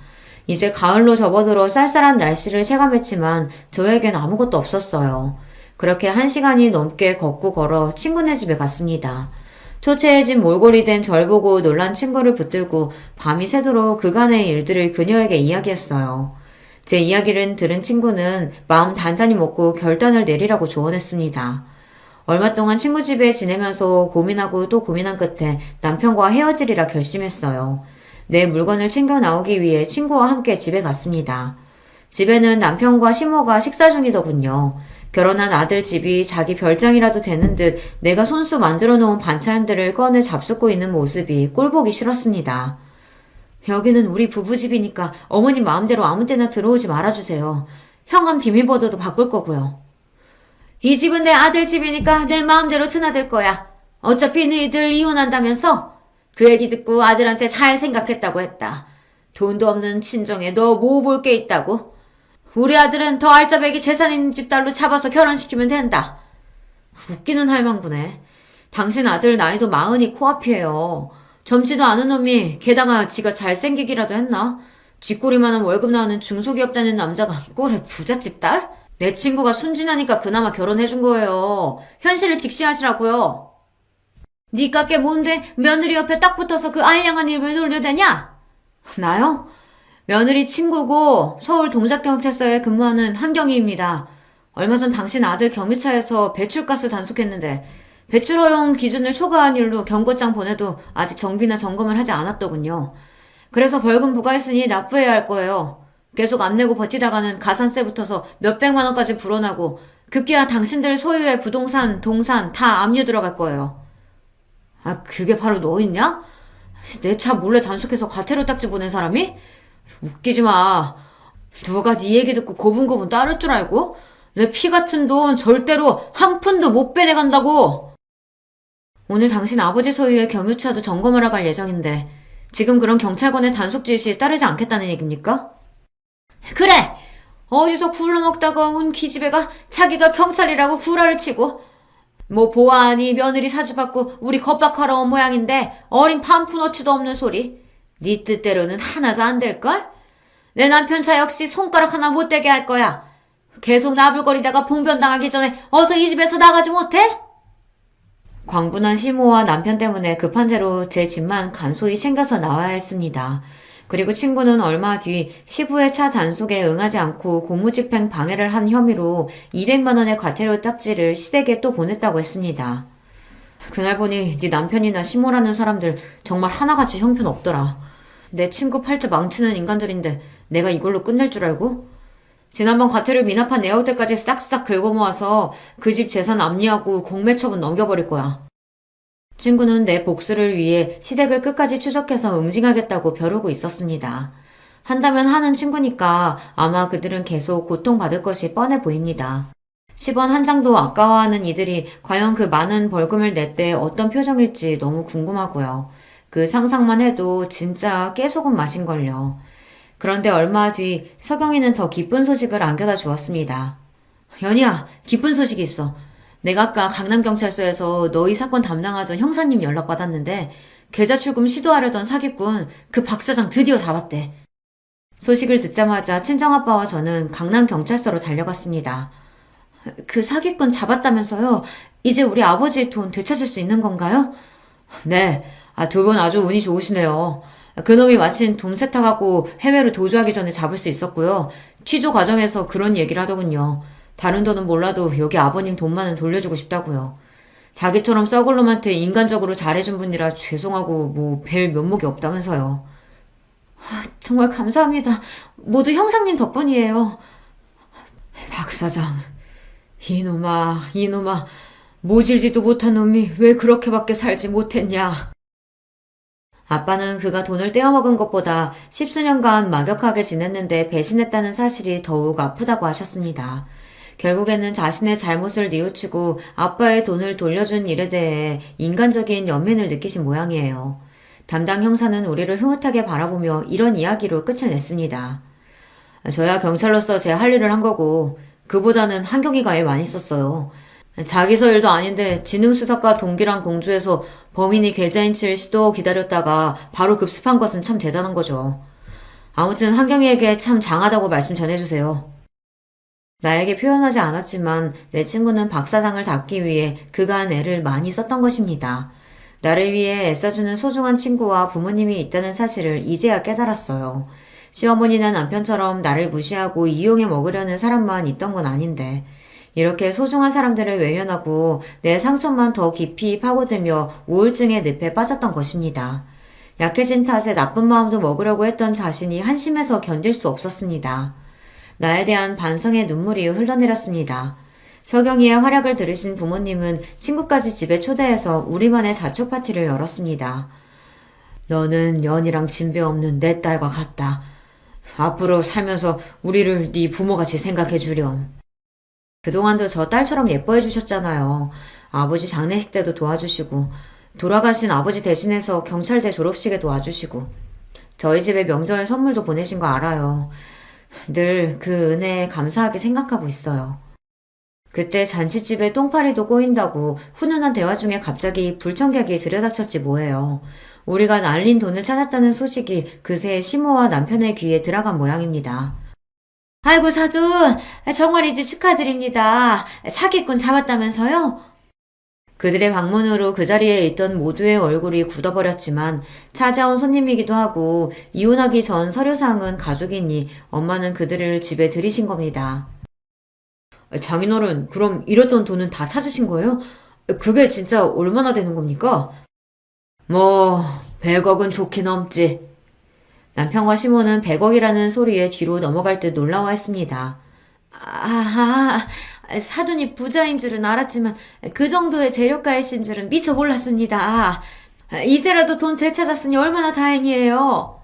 이제 가을로 접어들어 쌀쌀한 날씨를 체감했지만 저에겐 아무것도 없었어요. 그렇게 1시간이 넘게 걷고 걸어 친구네 집에 갔습니다. 초췌해진 몰골이 된 절 보고 놀란 친구를 붙들고 밤이 새도록 그간의 일들을 그녀에게 이야기했어요. 제 이야기를 들은 친구는 마음 단단히 먹고 결단을 내리라고 조언했습니다. 얼마 동안 친구 집에 지내면서 고민하고 또 고민한 끝에 남편과 헤어지리라 결심했어요. 내 물건을 챙겨 나오기 위해 친구와 함께 집에 갔습니다. 집에는 남편과 시모가 식사 중이더군요. 결혼한 아들 집이 자기 별장이라도 되는 듯 내가 손수 만들어 놓은 반찬들을 꺼내 잡숫고 있는 모습이 꼴보기 싫었습니다. 여기는 우리 부부집이니까 어머님 마음대로 아무 때나 들어오지 말아주세요. 현관 비밀번호도 바꿀 거고요. 이 집은 내 아들 집이니까 내 마음대로 드나들 거야. 어차피 너희들 이혼한다면서? 그 얘기 듣고 아들한테 잘 생각했다고 했다. 돈도 없는 친정에 너 뭐 볼 게 있다고? 우리 아들은 더 알짜배기 재산 있는 집 딸로 잡아서 결혼시키면 된다. 웃기는 할망구네. 당신 아들 나이도 40이 코앞이에요. 젊지도 않은 놈이 게다가 지가 잘생기기라도 했나? 쥐꼬리만한 월급 나오는 중소기업 다니는 남자가 꼴에 부잣집 딸? 내 친구가 순진하니까 그나마 결혼해준 거예요. 현실을 직시하시라고요. 니 깎게 뭔데 며느리 옆에 딱 붙어서 그 알량한 일을 놀려대냐? 나요? 며느리 친구고 서울 동작경찰서에 근무하는 한경희입니다. 얼마 전 당신 아들 경유차에서 배출가스 단속했는데 배출 허용 기준을 초과한 일로 경고장 보내도 아직 정비나 점검을 하지 않았더군요. 그래서 벌금 부과했으니 납부해야 할 거예요. 계속 안 내고 버티다가는 가산세 붙어서 몇백만 원까지 불어나고 급기야 당신들 소유의 부동산, 동산 다 압류 들어갈 거예요. 아 그게 바로 너 있냐? 내 차 몰래 단속해서 과태료 딱지 보낸 사람이? 웃기지 마. 누가 네 얘기 듣고 고분고분 따를 줄 알고? 내 피 같은 돈 절대로 한 푼도 못 빼내간다고. 오늘 당신 아버지 소유의 경유차도 점검하러 갈 예정인데 지금 그런 경찰관의 단속 지시에 따르지 않겠다는 얘기입니까? 그래! 어디서 굴러먹다가 온 기집애가 자기가 경찰이라고 구라를 치고 뭐 보아하니 며느리 사주받고 우리 겁박하러 온 모양인데 어린 판푼어치도 없는 소리. 네 뜻대로는 하나도 안 될걸? 내 남편 차 역시 손가락 하나 못 대게 할 거야. 계속 나불거리다가 봉변당하기 전에 어서 이 집에서 나가지 못해? 광분한 시모와 남편 때문에 급한 대로 제 집만 간소히 챙겨서 나와야 했습니다. 그리고 친구는 얼마 뒤 시부의 차 단속에 응하지 않고 공무집행 방해를 한 혐의로 200만 원의 과태료 딱지를 시댁에 또 보냈다고 했습니다. 그날 보니 네 남편이나 시모라는 사람들 정말 하나같이 형편없더라. 내 친구 팔자 망치는 인간들인데 내가 이걸로 끝낼 줄 알고? 지난번 과태료 미납한 내역들까지 싹싹 긁어 모아서 그 집 재산 압류하고 공매 처분 넘겨버릴 거야. 친구는 내 복수를 위해 시댁을 끝까지 추적해서 응징하겠다고 벼르고 있었습니다. 한다면 하는 친구니까 아마 그들은 계속 고통받을 것이 뻔해 보입니다. 10원 한 장도 아까워하는 이들이 과연 그 많은 벌금을 낼 때 어떤 표정일지 너무 궁금하고요. 그 상상만 해도 진짜 깨소금 맛인걸요. 그런데 얼마 뒤 서경이는 더 기쁜 소식을 안겨다 주었습니다. 연희야, 기쁜 소식이 있어. 내가 아까 강남경찰서에서 너희 사건 담당하던 형사님 연락받았는데 계좌 출금 시도하려던 사기꾼 그 박 사장 드디어 잡았대. 소식을 듣자마자 친정아빠와 저는 강남경찰서로 달려갔습니다. 그 사기꾼 잡았다면서요? 이제 우리 아버지의 돈 되찾을 수 있는 건가요? 네, 두 분 아주 운이 좋으시네요. 그놈이 마침 돈 세탁하고 해외로 도주하기 전에 잡을 수 있었고요. 취조 과정에서 그런 얘기를 하더군요. 다른 돈은 몰라도 여기 아버님 돈만은 돌려주고 싶다고요. 자기처럼 썩을 놈한테 인간적으로 잘해준 분이라 죄송하고 뭐 뵐 면목이 없다면서요. 정말 감사합니다. 모두 형사님 덕분이에요. 박 사장, 이놈아, 모질지도 못한 놈이 왜 그렇게밖에 살지 못했냐. 아빠는 그가 돈을 떼어먹은 것보다 십수년간 막역하게 지냈는데 배신했다는 사실이 더욱 아프다고 하셨습니다. 결국에는 자신의 잘못을 뉘우치고 아빠의 돈을 돌려준 일에 대해 인간적인 연민을 느끼신 모양이에요. 담당 형사는 우리를 흐뭇하게 바라보며 이런 이야기로 끝을 냈습니다. 저야 경찰로서 제 할 일을 한 거고 그보다는 한경이가 애 많이 썼어요. 자기서 일도 아닌데 지능수사과 동기랑 공주에서 범인이 계좌인 칠 시도 기다렸다가 바로 급습한 것은 참 대단한 거죠. 아무튼 한경이에게 참 장하다고 말씀 전해주세요. 나에게 표현하지 않았지만 내 친구는 박 사장을 잡기 위해 그간 애를 많이 썼던 것입니다. 나를 위해 애써주는 소중한 친구와 부모님이 있다는 사실을 이제야 깨달았어요. 시어머니나 남편처럼 나를 무시하고 이용해 먹으려는 사람만 있던 건 아닌데 이렇게 소중한 사람들을 외면하고 내 상처만 더 깊이 파고들며 우울증의 늪에 빠졌던 것입니다. 약해진 탓에 나쁜 마음도 먹으려고 했던 자신이 한심해서 견딜 수 없었습니다. 나에 대한 반성의 눈물이 흘러내렸습니다. 서경이의 활약을 들으신 부모님은 친구까지 집에 초대해서 우리만의 자축 파티를 열었습니다. 너는 연이랑 진배 없는 내 딸과 같다. 앞으로 살면서 우리를 네 부모같이 생각해 주렴. 그동안도 저 딸처럼 예뻐해 주셨잖아요. 아버지 장례식 때도 도와주시고 돌아가신 아버지 대신해서 경찰대 졸업식에도 와주시고 저희 집에 명절 선물도 보내신 거 알아요. 늘 그 은혜에 감사하게 생각하고 있어요. 그때 잔치집에 똥파리도 꼬인다고 훈훈한 대화 중에 갑자기 불청객이 들여닥쳤지 뭐예요. 우리가 날린 돈을 찾았다는 소식이 그새 시모와 남편의 귀에 들어간 모양입니다. 아이고 사돈, 정말이지 축하드립니다. 사기꾼 잡았다면서요? 그들의 방문으로 그 자리에 있던 모두의 얼굴이 굳어버렸지만 찾아온 손님이기도 하고 이혼하기 전 서류상은 가족이니 엄마는 그들을 집에 들이신 겁니다. 장인어른, 그럼 잃었던 돈은 다 찾으신 거예요? 그게 진짜 얼마나 되는 겁니까? 100억은 좋긴 넘지. 남편과 시모는 100억이라는 소리에 뒤로 넘어갈 듯 놀라워했습니다. 사돈이 부자인 줄은 알았지만 그 정도의 재력가이신 줄은 미처 몰랐습니다. 이제라도 돈 되찾았으니 얼마나 다행이에요.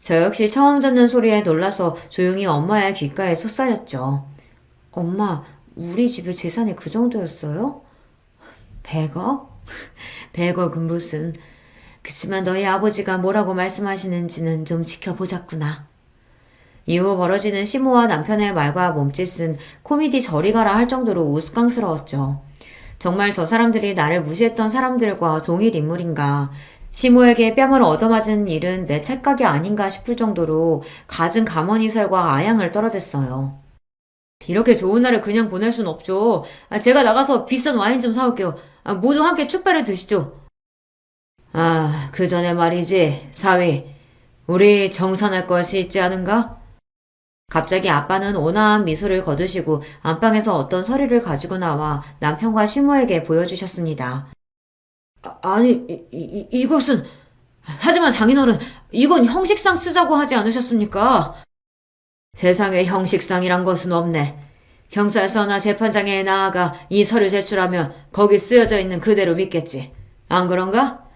저 역시 처음 듣는 소리에 놀라서 조용히 엄마의 귓가에 솟아였죠. 엄마, 우리 집에 재산이 그 정도였어요? 100억? 100억은 무슨... 그치만 너희 아버지가 뭐라고 말씀하시는지는 좀 지켜보자꾸나. 이후 벌어지는 시모와 남편의 말과 몸짓은 코미디 저리가라 할 정도로 우스꽝스러웠죠. 정말 저 사람들이 나를 무시했던 사람들과 동일 인물인가. 시모에게 뺨을 얻어맞은 일은 내 착각이 아닌가 싶을 정도로 갖은 가머니설과 아양을 떨어댔어요. 이렇게 좋은 날을 그냥 보낼 순 없죠. 제가 나가서 비싼 와인 좀 사올게요. 모두 함께 축배를 드시죠. 그 전에 말이지, 사위. 우리 정산할 것이 있지 않은가? 갑자기 아빠는 온화한 미소를 거두시고 안방에서 어떤 서류를 가지고 나와 남편과 시모에게 보여주셨습니다. 이것은... 하지만 장인어른, 이건 형식상 쓰자고 하지 않으셨습니까? 세상에 형식상이란 것은 없네. 경찰서나 재판장에 나아가 이 서류 제출하면 거기 쓰여져 있는 그대로 믿겠지. 안 그런가?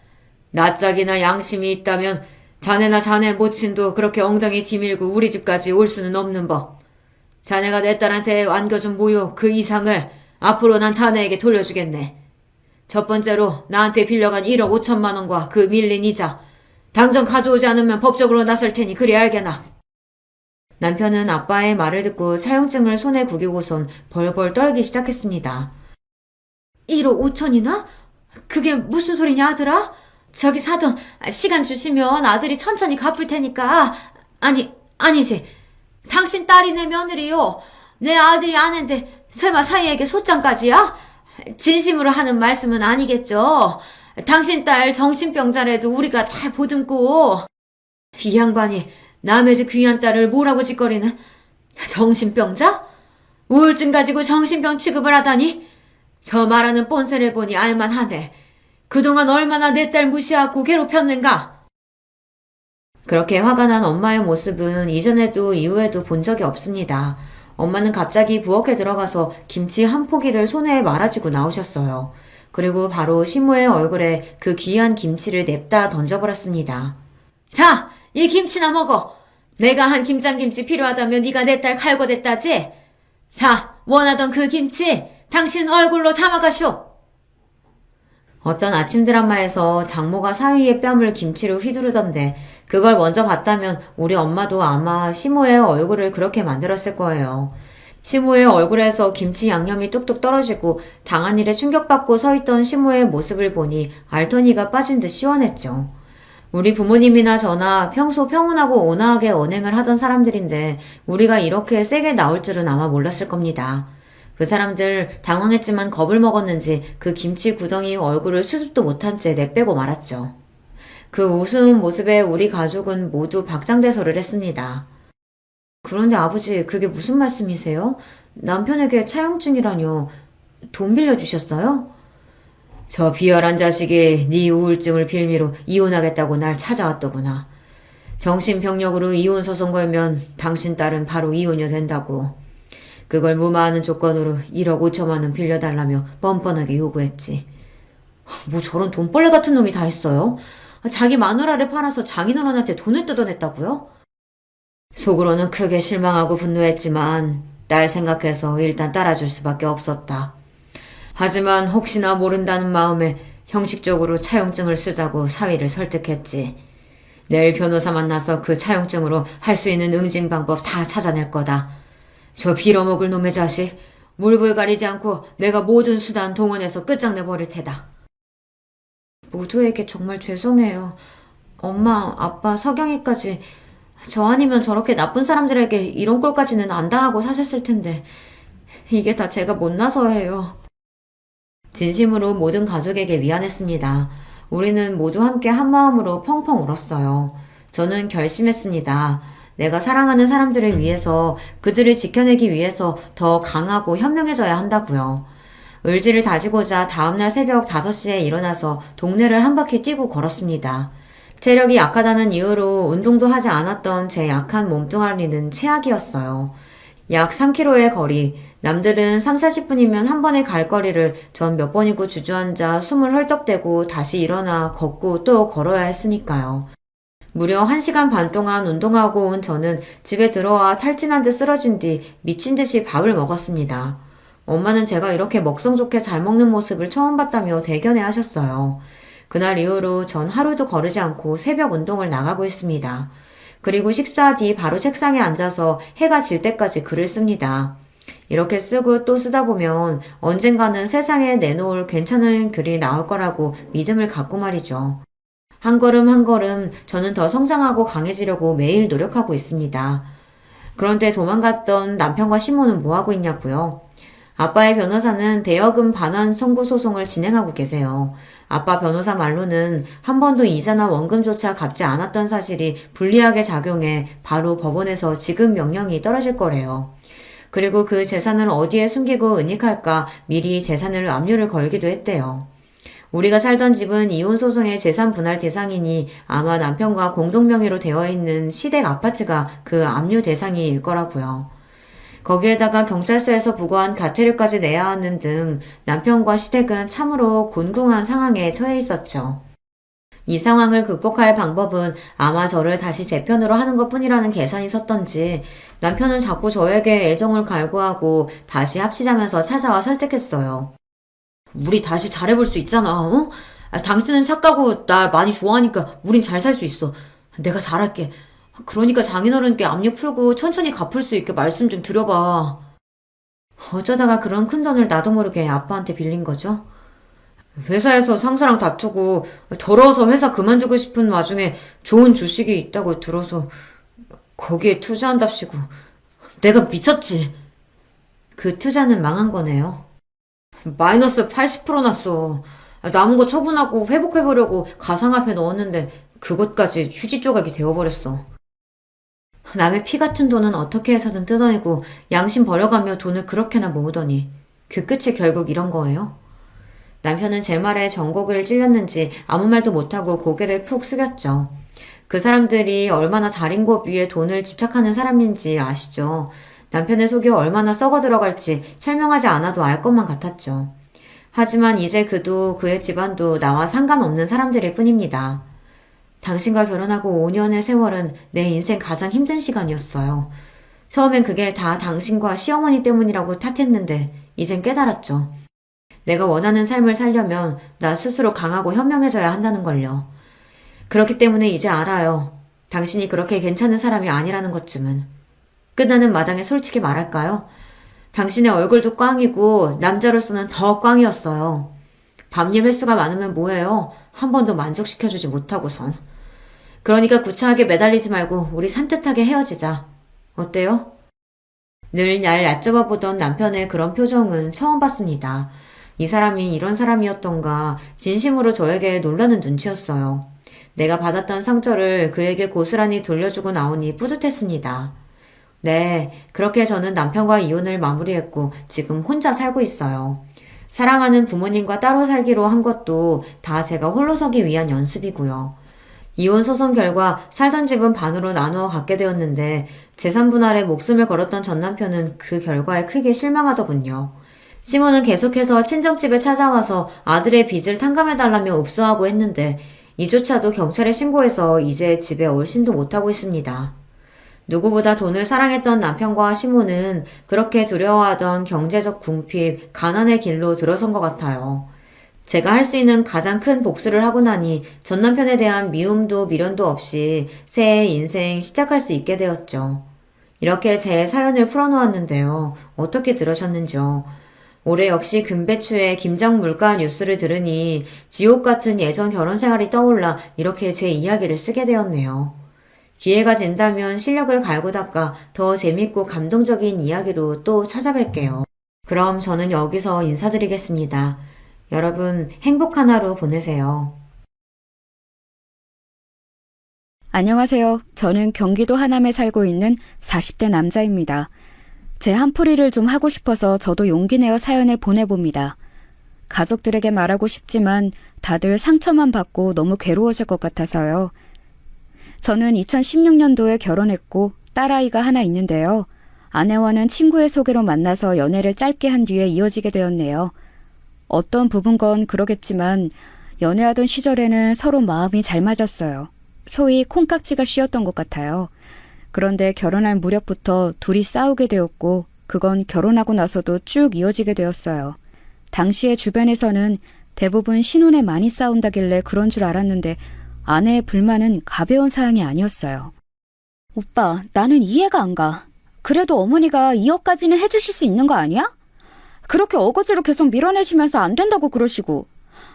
낯짝이나 양심이 있다면 자네나 자네 모친도 그렇게 엉덩이 뒤밀고 우리 집까지 올 수는 없는 법. 자네가 내 딸한테 안겨준 모욕 그 이상을 앞으로 난 자네에게 돌려주겠네. 첫 번째로 나한테 빌려간 1억 5천만 원과 그 밀린 이자. 당장 가져오지 않으면 법적으로 나설 테니 그리 알게나. 남편은 아빠의 말을 듣고 차용증을 손에 구기고선 벌벌 떨기 시작했습니다. 1억 5천이나? 그게 무슨 소리냐 아들아? 저기 사돈, 시간 주시면 아들이 천천히 갚을 테니까. 아니지. 당신 딸이 내 며느리요. 내 아들이 아는데 설마 사이에게 소장까지야? 진심으로 하는 말씀은 아니겠죠. 당신 딸 정신병자라도 우리가 잘 보듬고. 이 양반이 남의 집 귀한 딸을 뭐라고 짓거리는 정신병자? 우울증 가지고 정신병 취급을 하다니? 저 말하는 뻔세를 보니 알만하네. 그동안 얼마나 내 딸 무시하고 괴롭혔는가? 그렇게 화가 난 엄마의 모습은 이전에도 이후에도 본 적이 없습니다. 엄마는 갑자기 부엌에 들어가서 김치 한 포기를 손에 말아쥐고 나오셨어요. 그리고 바로 시모의 얼굴에 그 귀한 김치를 냅다 던져버렸습니다. 자, 이 김치나 먹어. 내가 한 김장김치 필요하다면 네가 내 딸 갈궈댔다지? 자, 원하던 그 김치 당신 얼굴로 담아가쇼. 어떤 아침 드라마에서 장모가 사위의 뺨을 김치로 휘두르던데 그걸 먼저 봤다면 우리 엄마도 아마 시모의 얼굴을 그렇게 만들었을 거예요. 시모의 얼굴에서 김치 양념이 뚝뚝 떨어지고 당한 일에 충격받고 서있던 시모의 모습을 보니 알터니가 빠진 듯 시원했죠. 우리 부모님이나 저나 평소 평온하고 온화하게 언행을 하던 사람들인데 우리가 이렇게 세게 나올 줄은 아마 몰랐을 겁니다. 그 사람들 당황했지만 겁을 먹었는지 그 김치 구덩이 얼굴을 수습도 못한 채 내빼고 말았죠. 그 우스운 모습에 우리 가족은 모두 박장대소를 했습니다. 그런데 아버지, 그게 무슨 말씀이세요? 남편에게 차용증이라뇨. 돈 빌려주셨어요? 저 비열한 자식이 네 우울증을 빌미로 이혼하겠다고 날 찾아왔더구나. 정신병력으로 이혼 소송 걸면 당신 딸은 바로 이혼이 된다고. 그걸 무마하는 조건으로 1억 5천만 원 빌려달라며 뻔뻔하게 요구했지. 뭐 저런 돈벌레 같은 놈이 다 있어요? 자기 마누라를 팔아서 장인어른한테 돈을 뜯어냈다고요? 속으로는 크게 실망하고 분노했지만 딸 생각해서 일단 따라줄 수밖에 없었다. 하지만 혹시나 모른다는 마음에 형식적으로 차용증을 쓰자고 사위를 설득했지. 내일 변호사 만나서 그 차용증으로 할 수 있는 응징 방법 다 찾아낼 거다. 저 빌어먹을 놈의 자식, 물불 가리지 않고 내가 모든 수단 동원해서 끝장내버릴 테다. 모두에게 정말 죄송해요. 엄마, 아빠, 석영이까지 저 아니면 저렇게 나쁜 사람들에게 이런 꼴까지는 안 당하고 사셨을 텐데 이게 다 제가 못나서예요. 진심으로 모든 가족에게 미안했습니다. 우리는 모두 함께 한마음으로 펑펑 울었어요. 저는 결심했습니다. 내가 사랑하는 사람들을 위해서 그들을 지켜내기 위해서 더 강하고 현명해져야 한다고요. 의지를 다지고자 다음날 새벽 5시에 일어나서 동네를 한 바퀴 뛰고 걸었습니다. 체력이 약하다는 이유로 운동도 하지 않았던 제 약한 몸뚱아리는 최악이었어요. 약 3km의 거리, 남들은 3, 40분이면 한 번에 갈 거리를 전 몇 번이고 주저앉아 숨을 헐떡대고 다시 일어나 걷고 또 걸어야 했으니까요. 무려 1시간 반 동안 운동하고 온 저는 집에 들어와 탈진한 듯 쓰러진 뒤 미친 듯이 밥을 먹었습니다. 엄마는 제가 이렇게 먹성 좋게 잘 먹는 모습을 처음 봤다며 대견해 하셨어요. 그날 이후로 전 하루도 거르지 않고 새벽 운동을 나가고 있습니다. 그리고 식사 뒤 바로 책상에 앉아서 해가 질 때까지 글을 씁니다. 이렇게 쓰고 또 쓰다 보면 언젠가는 세상에 내놓을 괜찮은 글이 나올 거라고 믿음을 갖고 말이죠. 한 걸음 한 걸음 저는 더 성장하고 강해지려고 매일 노력하고 있습니다. 그런데 도망갔던 남편과 시모는 뭐하고 있냐고요? 아빠의 변호사는 대여금 반환 선고 소송을 진행하고 계세요. 아빠 변호사 말로는 한 번도 이자나 원금조차 갚지 않았던 사실이 불리하게 작용해 바로 법원에서 지급 명령이 떨어질 거래요. 그리고 그 재산을 어디에 숨기고 은닉할까 미리 재산을 압류를 걸기도 했대요. 우리가 살던 집은 이혼소송의 재산 분할 대상이니 아마 남편과 공동명의로 되어 있는 시댁 아파트가 그 압류 대상일 거라고요. 거기에다가 경찰서에서 부과한 가태료까지 내야 하는 등 남편과 시댁은 참으로 곤궁한 상황에 처해 있었죠. 이 상황을 극복할 방법은 아마 저를 다시 제 편으로 하는 것뿐이라는 계산이 섰던지 남편은 자꾸 저에게 애정을 갈구하고 다시 합치자면서 찾아와 설득했어요. 우리 다시 잘해볼 수 있잖아, 어? 당신은 착하고 나 많이 좋아하니까 우린 잘 살 수 있어. 내가 잘할게. 그러니까 장인어른께 압력 풀고 천천히 갚을 수 있게 말씀 좀 드려봐. 어쩌다가 그런 큰돈을 나도 모르게 아빠한테 빌린 거죠? 회사에서 상사랑 다투고 더러워서 회사 그만두고 싶은 와중에 좋은 주식이 있다고 들어서 거기에 투자한답시고 내가 미쳤지. 그 투자는 망한 거네요. 마이너스 80% 났어. 남은 거 처분하고 회복해보려고 가상화폐 넣었는데 그것까지 휴지 조각이 되어버렸어. 남의 피 같은 돈은 어떻게 해서든 뜯어내고 양심 버려가며 돈을 그렇게나 모으더니 그 끝이 결국 이런 거예요. 남편은 제 말에 전곡을 찔렸는지 아무 말도 못하고 고개를 푹 숙였죠. 그 사람들이 얼마나 자린고 위에 돈을 집착하는 사람인지 아시죠? 남편의 속이 얼마나 썩어 들어갈지 설명하지 않아도 알 것만 같았죠. 하지만 이제 그도 그의 집안도 나와 상관없는 사람들일 뿐입니다. 당신과 결혼하고 5년의 세월은 내 인생 가장 힘든 시간이었어요. 처음엔 그게 다 당신과 시어머니 때문이라고 탓했는데 이젠 깨달았죠. 내가 원하는 삶을 살려면 나 스스로 강하고 현명해져야 한다는 걸요. 그렇기 때문에 이제 알아요. 당신이 그렇게 괜찮은 사람이 아니라는 것쯤은. 끝나는 마당에 솔직히 말할까요? 당신의 얼굴도 꽝이고 남자로서는 더 꽝이었어요. 밤일 횟수가 많으면 뭐해요? 한 번도 만족시켜주지 못하고선. 그러니까 구차하게 매달리지 말고 우리 산뜻하게 헤어지자. 어때요? 늘 날 얕잡아 보던 남편의 그런 표정은 처음 봤습니다. 이 사람이 이런 사람이었던가 진심으로 저에게 놀라는 눈치였어요. 내가 받았던 상처를 그에게 고스란히 돌려주고 나오니 뿌듯했습니다. 네, 그렇게 저는 남편과 이혼을 마무리했고 지금 혼자 살고 있어요. 사랑하는 부모님과 따로 살기로 한 것도 다 제가 홀로 서기 위한 연습이고요. 이혼 소송 결과 살던 집은 반으로 나누어 갖게 되었는데 재산 분할에 목숨을 걸었던 전 남편은 그 결과에 크게 실망하더군요. 시모는 계속해서 친정집에 찾아와서 아들의 빚을 탕감해달라며 읍소하고 했는데 이조차도 경찰에 신고해서 이제 집에 얼씬도 못하고 있습니다. 누구보다 돈을 사랑했던 남편과 시모는 그렇게 두려워하던 경제적 궁핍, 가난의 길로 들어선 것 같아요. 제가 할 수 있는 가장 큰 복수를 하고 나니 전 남편에 대한 미움도 미련도 없이 새 인생 시작할 수 있게 되었죠. 이렇게 제 사연을 풀어놓았는데요. 어떻게 들으셨는지요? 올해 역시 금배추의 김장 물가 뉴스를 들으니 지옥 같은 예전 결혼 생활이 떠올라 이렇게 제 이야기를 쓰게 되었네요. 기회가 된다면 실력을 갈고 닦아 더 재밌고 감동적인 이야기로 또 찾아뵐게요. 그럼 저는 여기서 인사드리겠습니다. 여러분 행복한 하루 보내세요. 안녕하세요. 저는 경기도 하남에 살고 있는 40대 남자입니다. 제 한풀이를 좀 하고 싶어서 저도 용기 내어 사연을 보내봅니다. 가족들에게 말하고 싶지만 다들 상처만 받고 너무 괴로워질 것 같아서요. 저는 2016년도에 결혼했고 딸아이가 하나 있는데요. 아내와는 친구의 소개로 만나서 연애를 짧게 한 뒤에 이어지게 되었네요. 어떤 부분건 그러겠지만 연애하던 시절에는 서로 마음이 잘 맞았어요. 소위 콩깍지가 씌었던 것 같아요. 그런데 결혼할 무렵부터 둘이 싸우게 되었고 그건 결혼하고 나서도 쭉 이어지게 되었어요. 당시에 주변에서는 대부분 신혼에 많이 싸운다길래 그런 줄 알았는데 아내의 불만은 가벼운 사항이 아니었어요. 오빠, 나는 이해가 안 가. 그래도 어머니가 2억까지는 해주실 수 있는 거 아니야? 그렇게 어거지로 계속 밀어내시면서 안 된다고 그러시고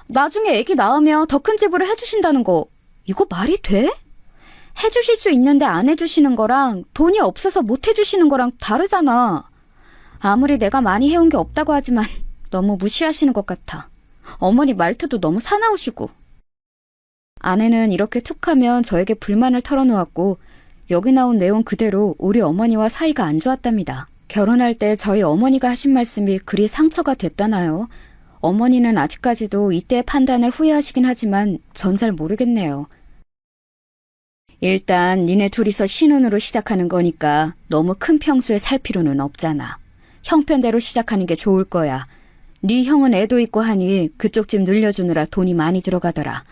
나중에 애기 낳으면 더 큰 집으로 해주신다는 거 이거 말이 돼? 해주실 수 있는데 안 해주시는 거랑 돈이 없어서 못 해주시는 거랑 다르잖아. 아무리 내가 많이 해온 게 없다고 하지만 너무 무시하시는 것 같아. 어머니 말투도 너무 사나우시고. 아내는 이렇게 툭하면 저에게 불만을 털어놓았고 여기 나온 내용 그대로 우리 어머니와 사이가 안 좋았답니다. 결혼할 때 저희 어머니가 하신 말씀이 그리 상처가 됐다나요? 어머니는 아직까지도 이때의 판단을 후회하시긴 하지만 전 잘 모르겠네요. 일단 니네 둘이서 신혼으로 시작하는 거니까 너무 큰 평수에 살 필요는 없잖아. 형편대로 시작하는 게 좋을 거야. 네 형은 애도 있고 하니 그쪽 집 늘려주느라 돈이 많이 들어가더라.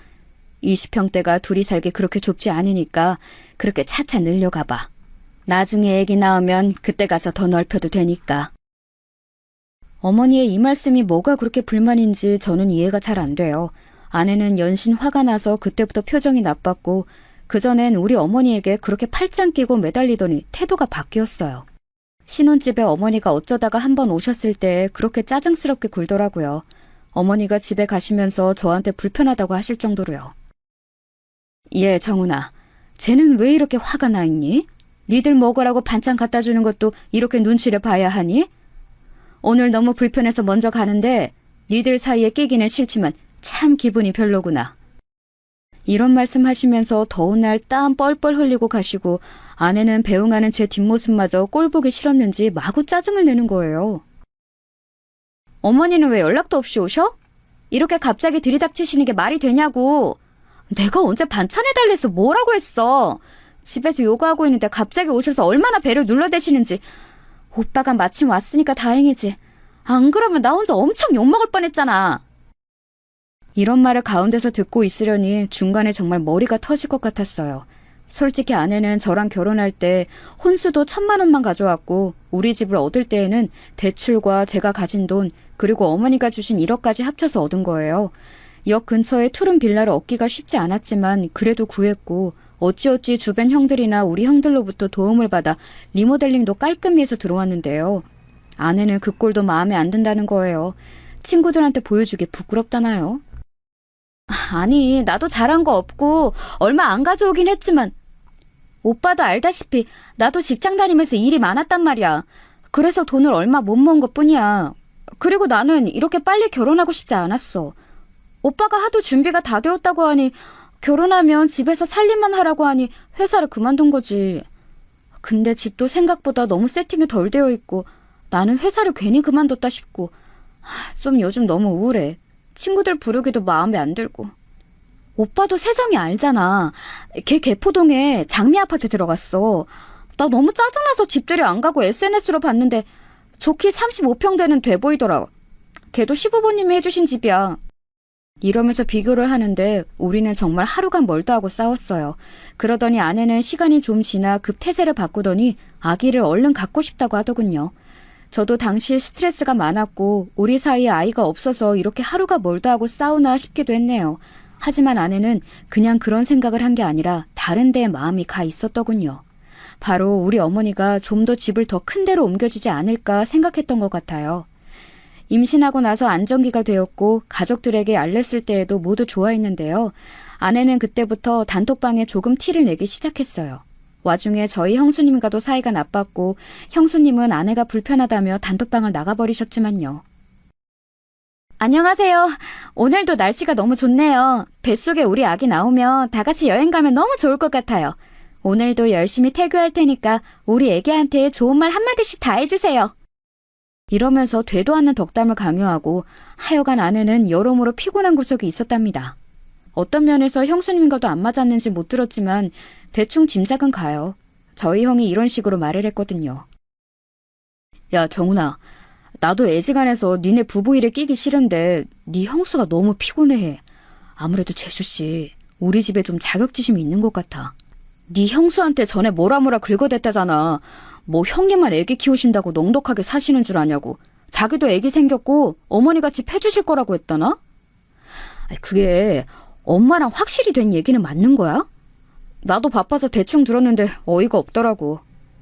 20평대가 둘이 살기 그렇게 좁지 않으니까 그렇게 차차 늘려가봐. 나중에 애기 낳으면 그때 가서 더 넓혀도 되니까. 어머니의 이 말씀이 뭐가 그렇게 불만인지 저는 이해가 잘 안 돼요. 아내는 연신 화가 나서 그때부터 표정이 나빴고 그전엔 우리 어머니에게 그렇게 팔짱 끼고 매달리더니 태도가 바뀌었어요. 신혼집에 어머니가 어쩌다가 한번 오셨을 때 그렇게 짜증스럽게 굴더라고요. 어머니가 집에 가시면서 저한테 불편하다고 하실 정도로요. 예, 정훈아. 쟤는 왜 이렇게 화가 나 있니? 니들 먹으라고 반찬 갖다 주는 것도 이렇게 눈치를 봐야 하니? 오늘 너무 불편해서 먼저 가는데 니들 사이에 끼기는 싫지만 참 기분이 별로구나. 이런 말씀 하시면서 더운 날 땀 뻘뻘 흘리고 가시고 아내는 배웅하는 제 뒷모습마저 꼴보기 싫었는지 마구 짜증을 내는 거예요. 어머니는 왜 연락도 없이 오셔? 이렇게 갑자기 들이닥치시는 게 말이 되냐고. 내가 언제 반찬 해달래서 뭐라고 했어. 집에서 요가하고 있는데 갑자기 오셔서 얼마나 배를 눌러대시는지. 오빠가 마침 왔으니까 다행이지. 안 그러면 나 혼자 엄청 욕먹을 뻔했잖아. 이런 말을 가운데서 듣고 있으려니 중간에 정말 머리가 터질 것 같았어요. 솔직히 아내는 저랑 결혼할 때 혼수도 1,000만 원만 가져왔고 우리 집을 얻을 때에는 대출과 제가 가진 돈 그리고 어머니가 주신 1억까지 합쳐서 얻은 거예요. 역 근처에 투룸 빌라를 얻기가 쉽지 않았지만 그래도 구했고 어찌어찌 주변 형들이나 우리 형들로부터 도움을 받아 리모델링도 깔끔히 해서 들어왔는데요. 아내는 그 꼴도 마음에 안 든다는 거예요. 친구들한테 보여주기 부끄럽다나요? 아니, 나도 잘한 거 없고 얼마 안 가져오긴 했지만 오빠도 알다시피 나도 직장 다니면서 일이 많았단 말이야. 그래서 돈을 얼마 못 모은 것뿐이야. 그리고 나는 이렇게 빨리 결혼하고 싶지 않았어. 오빠가 하도 준비가 다 되었다고 하니 결혼하면 집에서 살림만 하라고 하니 회사를 그만둔 거지. 근데 집도 생각보다 너무 세팅이 덜 되어 있고 나는 회사를 괜히 그만뒀다 싶고 좀 요즘 너무 우울해. 친구들 부르기도 마음에 안 들고. 오빠도 세정이 알잖아. 걔 개포동에 장미 아파트 들어갔어. 나 너무 짜증나서 집들이 안 가고 SNS로 봤는데 좋게 35평대는 돼 보이더라. 걔도 시부모님이 해주신 집이야. 이러면서 비교를 하는데 우리는 정말 하루가 멀다 하고 싸웠어요. 그러더니 아내는 시간이 좀 지나 급 태세를 바꾸더니 아기를 얼른 갖고 싶다고 하더군요. 저도 당시 스트레스가 많았고 우리 사이에 아이가 없어서 이렇게 하루가 멀다 하고 싸우나 싶기도 했네요. 하지만 아내는 그냥 그런 생각을 한 게 아니라 다른 데에 마음이 가 있었더군요. 바로 우리 어머니가 좀 더 집을 더 큰 데로 옮겨주지 않을까 생각했던 것 같아요. 임신하고 나서 안정기가 되었고 가족들에게 알렸을 때에도 모두 좋아했는데요. 아내는 그때부터 단톡방에 조금 티를 내기 시작했어요. 와중에 저희 형수님과도 사이가 나빴고 형수님은 아내가 불편하다며 단톡방을 나가버리셨지만요. 안녕하세요. 오늘도 날씨가 너무 좋네요. 뱃속에 우리 아기 나오면 다 같이 여행 가면 너무 좋을 것 같아요. 오늘도 열심히 태교할 테니까 우리 애기한테 좋은 말 한마디씩 다 해주세요. 이러면서 되도 않는 덕담을 강요하고 하여간 아내는 여러모로 피곤한 구석이 있었답니다. 어떤 면에서 형수님과도 안 맞았는지 못 들었지만 대충 짐작은 가요. 저희 형이 이런 식으로 말을 했거든요. 야, 정훈아. 나도 애지간해서 니네 부부 일에 끼기 싫은데 네 형수가 너무 피곤해. 아무래도 재수씨, 우리 집에 좀 자격지심이 있는 것 같아. 네 형수한테 전에 뭐라 긁어댔다잖아. 뭐 형님만 애기 키우신다고 넉넉하게 사시는 줄 아냐고. 자기도 애기 생겼고 어머니같이 패주실 거라고 했다나? 그게 엄마랑 확실히 된 얘기는 맞는 거야? 나도 바빠서 대충 들었는데 어이가 없더라고.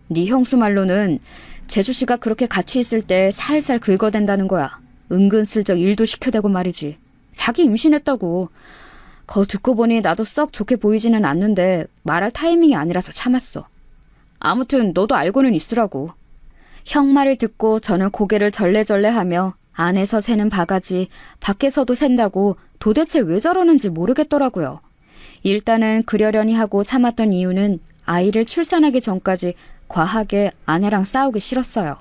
네 형수 말로는 재수씨가 그렇게 같이 있을 때 살살 긁어댄다는 거야. 은근슬쩍 일도 시켜대고 말이지. 자기 임신했다고. 거 듣고 보니 나도 썩 좋게 보이지는 않는데 말할 타이밍이 아니라서 참았어. 아무튼 너도 알고는 있으라고. 형 말을 듣고 저는 고개를 절레절레하며 안에서 새는 바가지, 밖에서도 샌다고 도대체 왜 저러는지 모르겠더라고요. 일단은 그러려니 하고 참았던 이유는 아이를 출산하기 전까지 과하게 아내랑 싸우기 싫었어요.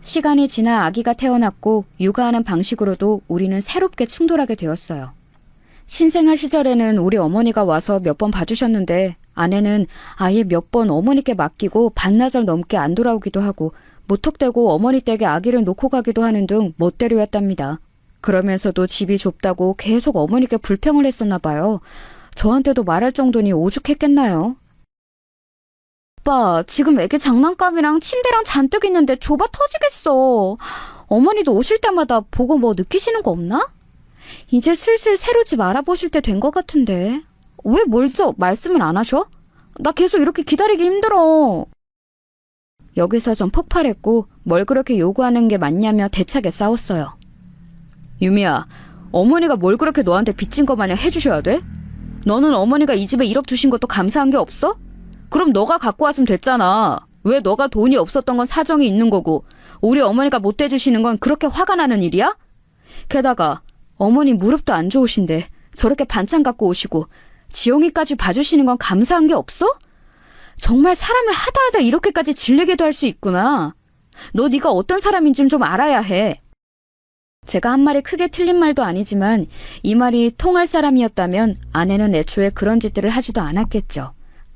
시간이 지나 아기가 태어났고 육아하는 방식으로도 우리는 새롭게 충돌하게 되었어요. 신생아 시절에는 우리 어머니가 와서 몇 번 봐주셨는데 아내는 아예 몇 번 어머니께 맡기고 반나절 넘게 안 돌아오기도 하고 무턱대고 어머니 댁에 아기를 놓고 가기도 하는 등 멋대로였답니다. 그러면서도 집이 좁다고 계속 어머니께 불평을 했었나 봐요. 저한테도 말할 정도니 오죽했겠나요? 오빠, 지금 애기 장난감이랑 침대랑 잔뜩 있는데 좁아 터지겠어. 어머니도 오실 때마다 보고 뭐 느끼시는 거 없나? 이제 슬슬 새로 집 알아보실 때 된 것 같은데. 왜 멀쩡 말씀을 안 하셔? 나 계속 이렇게 기다리기 힘들어. 여기서 전 폭발했고 뭘 그렇게 요구하는 게 맞냐며 대차게 싸웠어요. 유미야, 어머니가 뭘 그렇게 너한테 빚진 거 마냥 해주셔야 돼? 너는 어머니가 이 집에 1억 주신 것도 감사한 게 없어? 그럼 너가 갖고 왔으면 됐잖아. 왜 너가 돈이 없었던 건 사정이 있는 거고 우리 어머니가 못 대주시는 건 그렇게 화가 나는 일이야? 게다가 어머니 무릎도 안 좋으신데 저렇게 반찬 갖고 오시고 지영이까지 봐주시는 건 감사한 게 없어? 정말 사람을 하다 이렇게까지 질리게도 할 수 있구나. 너 네가 어떤 사람인지 좀 알아야 해. 제가 한 말이 크게 틀린 말도 아니지만 이 말이 통할 사람이었다면 아내는 애초에 그런 짓들을 하지도 않았겠죠.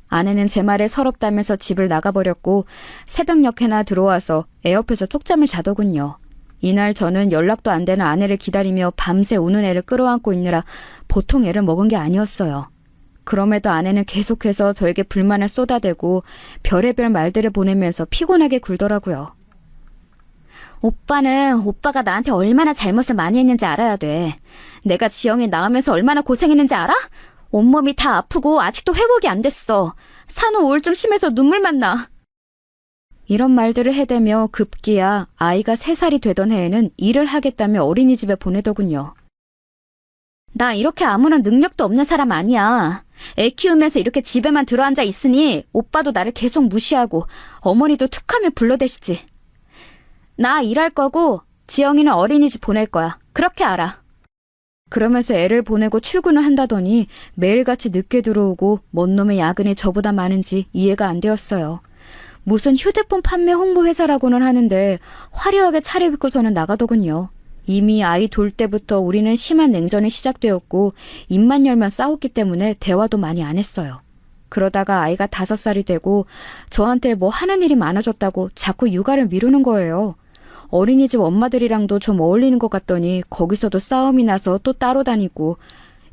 아내는 제 말에 서럽다면서 집을 나가버렸고 새벽녘에나 들어와서 에어컨에서 쪽잠을 자더군요. 이날 저는 연락도 안 되는 아내를 기다리며 밤새 우는 애를 끌어안고 있느라 보통 애를 먹은 게 아니었어요. 그럼에도 아내는 계속해서 저에게 불만을 쏟아대고 별의별 말들을 보내면서 피곤하게 굴더라고요. 오빠는 오빠가 나한테 얼마나 잘못을 많이 했는지 알아야 돼. 내가 지영이 낳으면서 얼마나 고생했는지 알아? 온몸이 다 아프고 아직도 회복이 안 됐어. 산후 우울증 심해서 눈물만 나. 이런 말들을 해대며 급기야 아이가 3살이 되던 해에는 일을 하겠다며 어린이집에 보내더군요. 나 이렇게 아무런 능력도 없는 사람 아니야. 애 키우면서 이렇게 집에만 들어앉아 있으니 오빠도 나를 계속 무시하고 어머니도 툭하면 불러대시지. 나 일할 거고 지영이는 어린이집 보낼 거야. 그렇게 알아. 그러면서 애를 보내고 출근을 한다더니 매일같이 늦게 들어오고 뭔 놈의 야근이 저보다 많은지 이해가 안 되었어요. 무슨 휴대폰 판매 홍보 회사라고는 하는데 화려하게 차려입고서는 나가더군요. 이미 아이 돌 때부터 우리는 심한 냉전이 시작되었고 입만 열면 싸웠기 때문에 대화도 많이 안 했어요. 그러다가 아이가 5살이 되고 저한테 뭐 하는 일이 많아졌다고 자꾸 육아를 미루는 거예요. 어린이집 엄마들이랑도 좀 어울리는 것 같더니 거기서도 싸움이 나서 또 따로 다니고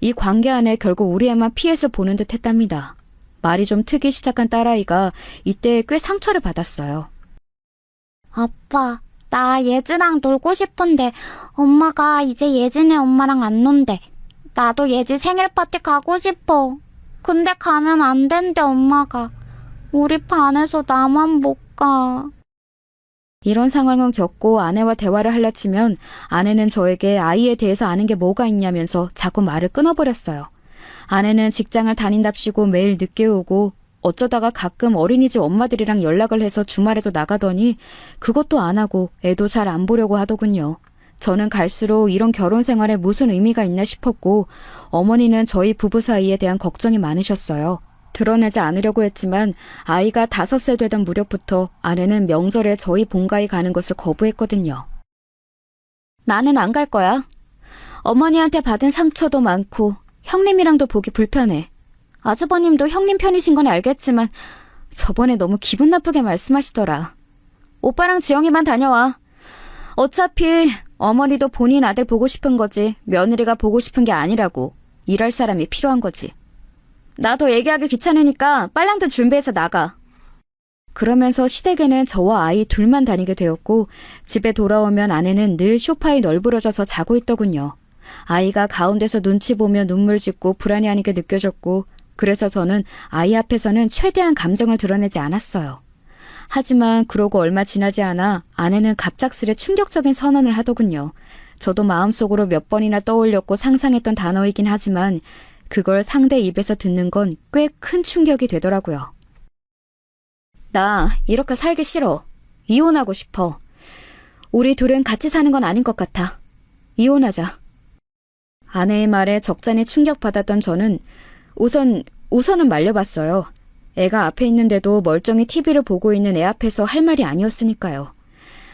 이 관계 안에 결국 우리 애만 피해서 보는 듯 했답니다. 말이 좀 트기 시작한 딸아이가 이때 꽤 상처를 받았어요. 아빠, 나 예지랑 놀고 싶은데 엄마가 이제 예진의 엄마랑 안 논대. 나도 예지 생일 파티 가고 싶어. 근데 가면 안 된대, 엄마가. 우리 반에서 나만 못 가. 이런 상황을 겪고 아내와 대화를 하려치면 아내는 저에게 아이에 대해서 아는 게 뭐가 있냐면서 자꾸 말을 끊어버렸어요. 아내는 직장을 다닌답시고 매일 늦게 오고 어쩌다가 가끔 어린이집 엄마들이랑 연락을 해서 주말에도 나가더니 그것도 안 하고 애도 잘 안 보려고 하더군요. 저는 갈수록 이런 결혼 생활에 무슨 의미가 있나 싶었고 어머니는 저희 부부 사이에 대한 걱정이 많으셨어요. 드러내지 않으려고 했지만 아이가 5살 되던 무렵부터 아내는 명절에 저희 본가에 가는 것을 거부했거든요. 나는 안 갈 거야. 어머니한테 받은 상처도 많고 형님이랑도 보기 불편해. 아주버님도 형님 편이신 건 알겠지만 저번에 너무 기분 나쁘게 말씀하시더라. 오빠랑 지영이만 다녀와. 어차피 어머니도 본인 아들 보고 싶은 거지 며느리가 보고 싶은 게 아니라고. 일할 사람이 필요한 거지. 나도 얘기하기 귀찮으니까 빨랑들 준비해서 나가. 그러면서 시댁에는 저와 아이 둘만 다니게 되었고 집에 돌아오면 아내는 늘 소파에 널브러져서 자고 있더군요. 아이가 가운데서 눈치 보며 눈물 짓고 불안해하니까 느껴졌고 그래서 저는 아이 앞에서는 최대한 감정을 드러내지 않았어요. 하지만 그러고 얼마 지나지 않아 아내는 갑작스레 충격적인 선언을 하더군요. 저도 마음속으로 몇 번이나 떠올렸고 상상했던 단어이긴 하지만 그걸 상대 입에서 듣는 건 꽤 큰 충격이 되더라고요. 나 이렇게 살기 싫어. 이혼하고 싶어. 우리 둘은 같이 사는 건 아닌 것 같아. 이혼하자. 아내의 말에 적잖이 충격받았던 저는 우선은 말려봤어요. 애가 앞에 있는데도 멀쩡히 TV를 보고 있는 애 앞에서 할 말이 아니었으니까요.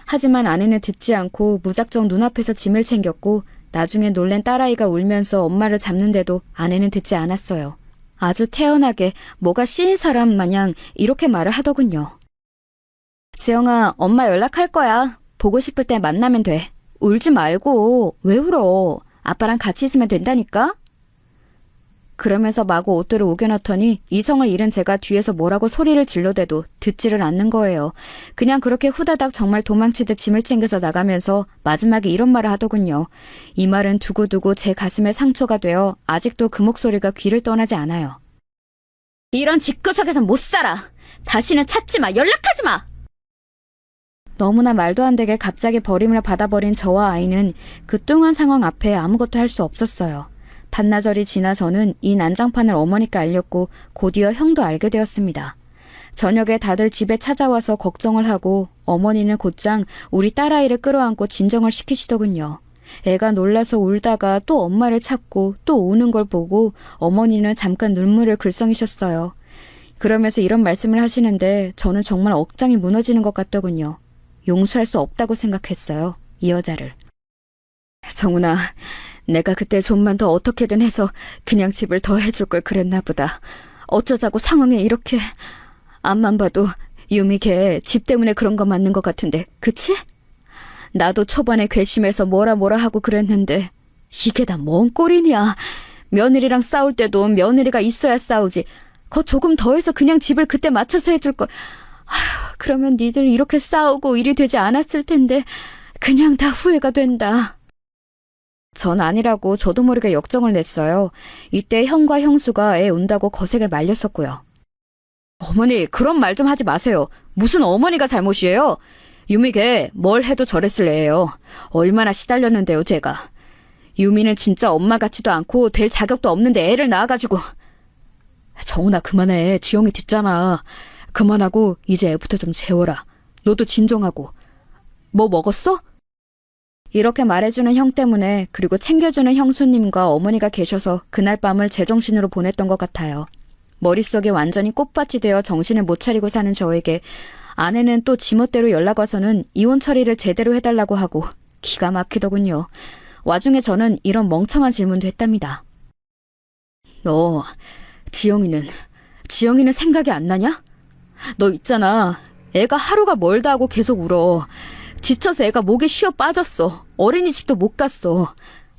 하지만 아내는 듣지 않고 무작정 눈앞에서 짐을 챙겼고 나중에 놀란 딸아이가 울면서 엄마를 잡는데도 아내는 듣지 않았어요. 아주 태연하게 뭐가 씌인 사람 마냥 이렇게 말을 하더군요. 지영아, 엄마 연락할 거야. 보고 싶을 때 만나면 돼. 울지 말고. 왜 울어? 아빠랑 같이 있으면 된다니까? 그러면서 마구 옷들을 우겨넣더니 이성을 잃은 제가 뒤에서 뭐라고 소리를 질러대도 듣지를 않는 거예요. 그냥 그렇게 후다닥 정말 도망치듯 짐을 챙겨서 나가면서 마지막에 이런 말을 하더군요. 이 말은 두고두고 제 가슴에 상처가 되어 아직도 그 목소리가 귀를 떠나지 않아요. 이런 집구석에선 못 살아. 다시는 찾지 마. 연락하지 마. 너무나 말도 안 되게 갑자기 버림을 받아버린 저와 아이는 그 뚱한 상황 앞에 아무것도 할 수 없었어요. 반나절이 지나 저는 이 난장판을 어머니께 알렸고 곧이어 형도 알게 되었습니다. 저녁에 다들 집에 찾아와서 걱정을 하고 어머니는 곧장 우리 딸아이를 끌어안고 진정을 시키시더군요. 애가 놀라서 울다가 또 엄마를 찾고 또 우는 걸 보고 어머니는 잠깐 눈물을 글썽이셨어요. 그러면서 이런 말씀을 하시는데 저는 정말 억장이 무너지는 것 같더군요. 용서할 수 없다고 생각했어요. 이 여자를. 정훈아, 내가 그때 좀만 더 어떻게든 해서 그냥 집을 더 해줄 걸 그랬나 보다. 어쩌자고 상황이 이렇게. 앞만 봐도 유미 걔 집 때문에 그런 거 맞는 것 같은데, 그치? 나도 초반에 괘씸해서 뭐라 하고 그랬는데 이게 다 뭔 꼴이냐. 며느리랑 싸울 때도 며느리가 있어야 싸우지. 거 조금 더해서 그냥 집을 그때 맞춰서 해줄 걸. 아휴, 그러면 니들 이렇게 싸우고 일이 되지 않았을 텐데 그냥 다 후회가 된다. 전 아니라고 저도 모르게 역정을 냈어요. 이때 형과 형수가 애 운다고 거세게 말렸었고요. 어머니, 그런 말 좀 하지 마세요. 무슨 어머니가 잘못이에요? 유미 걔 뭘 해도 저랬을 애예요. 얼마나 시달렸는데요, 제가. 유미는 진짜 엄마 같지도 않고 될 자격도 없는데 애를 낳아가지고. 정훈아, 그만해. 지영이 듣잖아. 그만하고 이제 애부터 좀 재워라. 너도 진정하고. 뭐 먹었어? 이렇게 말해주는 형 때문에, 그리고 챙겨주는 형수님과 어머니가 계셔서 그날 밤을 제정신으로 보냈던 것 같아요. 머릿속에 완전히 꽃밭이 되어 정신을 못 차리고 사는 저에게 아내는 또 지멋대로 연락 와서는 이혼 처리를 제대로 해달라고 하고 기가 막히더군요. 와중에 저는 이런 멍청한 질문도 했답니다. 너 지영이는 생각이 안 나냐? 너 있잖아. 애가 하루가 멀다 하고 계속 울어. 지쳐서 애가 목에 쉬어 빠졌어. 어린이집도 못 갔어.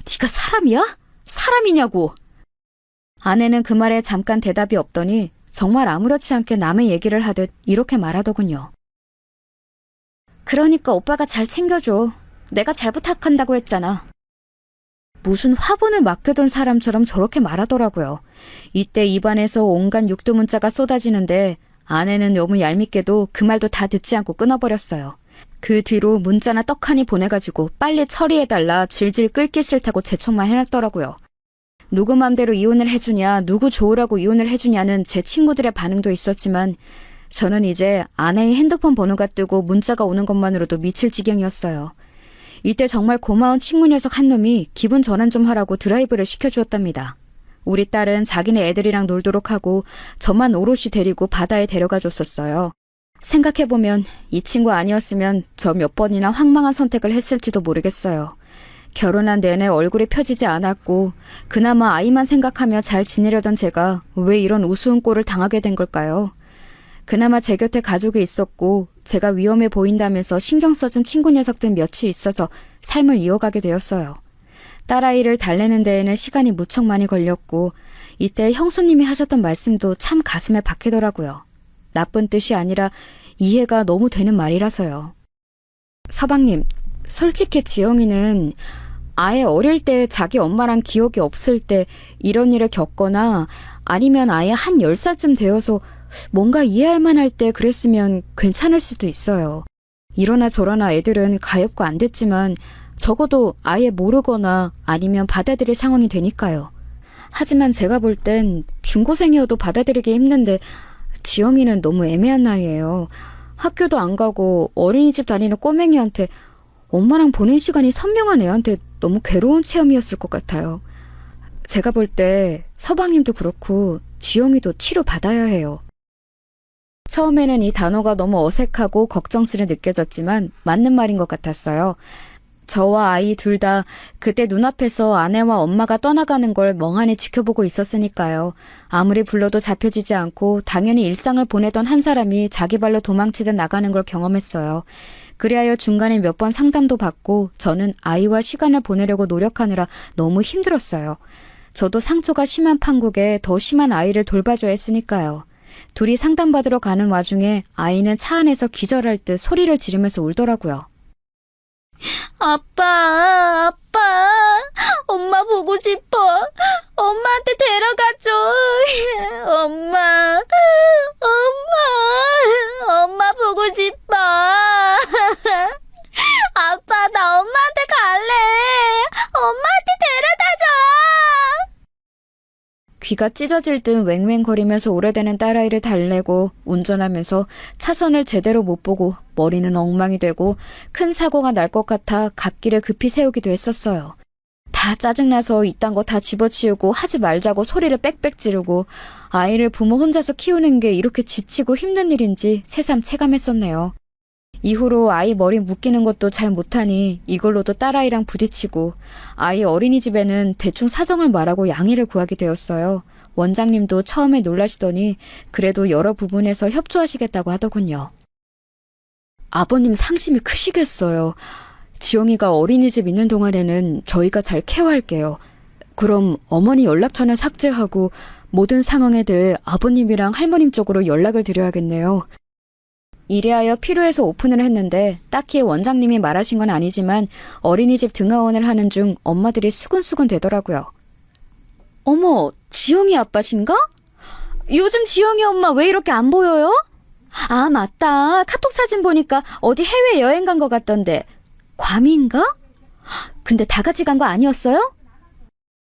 네가 사람이야? 사람이냐고. 아내는 그 말에 잠깐 대답이 없더니 정말 아무렇지 않게 남의 얘기를 하듯 이렇게 말하더군요. 그러니까 오빠가 잘 챙겨줘. 내가 잘 부탁한다고 했잖아. 무슨 화분을 맡겨둔 사람처럼 저렇게 말하더라고요. 이때 입안에서 온갖 육두문자가 쏟아지는데 아내는 너무 얄밉게도 그 말도 다 듣지 않고 끊어버렸어요. 그 뒤로 문자나 떡하니 보내가지고 빨리 처리해달라 질질 끓기 싫다고 재촉만 해놨더라고요. 누구 맘대로 이혼을 해주냐, 누구 좋으라고 이혼을 해주냐는 제 친구들의 반응도 있었지만 저는 이제 아내의 핸드폰 번호가 뜨고 문자가 오는 것만으로도 미칠 지경이었어요. 이때 정말 고마운 친구 녀석 한 놈이 기분 전환 좀 하라고 드라이브를 시켜주었답니다. 우리 딸은 자기네 애들이랑 놀도록 하고 저만 오롯이 데리고 바다에 데려가 줬었어요. 생각해보면 이 친구 아니었으면 저 몇 번이나 황망한 선택을 했을지도 모르겠어요. 결혼한 내내 얼굴이 펴지지 않았고 그나마 아이만 생각하며 잘 지내려던 제가 왜 이런 우스운 꼴을 당하게 된 걸까요? 그나마 제 곁에 가족이 있었고 제가 위험해 보인다면서 신경 써준 친구 녀석들 몇이 있어서 삶을 이어가게 되었어요. 딸아이를 달래는 데에는 시간이 무척 많이 걸렸고 이때 형수님이 하셨던 말씀도 참 가슴에 박히더라고요. 나쁜 뜻이 아니라 이해가 너무 되는 말이라서요. 서방님, 솔직히 지영이는 아예 어릴 때 자기 엄마랑 기억이 없을 때 이런 일을 겪거나 아니면 아예 한 10살쯤 되어서 뭔가 이해할 만할 때 그랬으면 괜찮을 수도 있어요. 이러나 저러나 애들은 가엾고 안 됐지만 적어도 아예 모르거나 아니면 받아들일 상황이 되니까요. 하지만 제가 볼 땐 중고생이어도 받아들이기 힘든데 지영이는 너무 애매한 나이예요. 학교도 안 가고 어린이집 다니는 꼬맹이한테 엄마랑 보낸 시간이 선명한 애한테 너무 괴로운 체험이었을 것 같아요. 제가 볼 때 서방님도 그렇고 지영이도 치료받아야 해요. 처음에는 이 단어가 너무 어색하고 걱정스레 느껴졌지만 맞는 말인 것 같았어요. 저와 아이 둘 다 그때 눈앞에서 아내와 엄마가 떠나가는 걸 멍하니 지켜보고 있었으니까요. 아무리 불러도 잡혀지지 않고 당연히 일상을 보내던 한 사람이 자기 발로 도망치듯 나가는 걸 경험했어요. 그리하여 중간에 몇 번 상담도 받고 저는 아이와 시간을 보내려고 노력하느라 너무 힘들었어요. 저도 상처가 심한 판국에 더 심한 아이를 돌봐줘야 했으니까요. 둘이 상담받으러 가는 와중에 아이는 차 안에서 기절할 듯 소리를 지르면서 울더라고요. 아빠, 엄마 보고 싶어. 엄마한테 데려가줘. 엄마 보고 싶어. 아빠, 나 엄마한테 갈래. 엄마한테 데려다줘. 귀가 찢어질 듯 웽웽거리면서 오래되는 딸아이를 달래고 운전하면서 차선을 제대로 못 보고 머리는 엉망이 되고 큰 사고가 날 것 같아 갓길을 급히 세우기도 했었어요. 다 짜증나서 이딴 거 다 집어치우고 하지 말자고 소리를 빽빽 지르고 아이를 부모 혼자서 키우는 게 이렇게 지치고 힘든 일인지 새삼 체감했었네요. 이후로 아이 머리 묶이는 것도 잘 못하니 이걸로도 딸아이랑 부딪히고 아이 어린이집에는 대충 사정을 말하고 양해를 구하게 되었어요. 원장님도 처음에 놀라시더니 그래도 여러 부분에서 협조하시겠다고 하더군요. 아버님 상심이 크시겠어요. 지영이가 어린이집 있는 동안에는 저희가 잘 케어할게요. 그럼 어머니 연락처는 삭제하고 모든 상황에 대해 아버님이랑 할머님 쪽으로 연락을 드려야겠네요. 이래하여 필요해서 오픈을 했는데 딱히 원장님이 말하신 건 아니지만 어린이집 등하원을 하는 중 엄마들이 수근수근 되더라고요. 어머, 지영이 아빠신가? 요즘 지영이 엄마 왜 이렇게 안 보여요? 아, 맞다. 카톡 사진 보니까 어디 해외 여행 간 것 같던데. 괌인가? 근데 다 같이 간 거 아니었어요?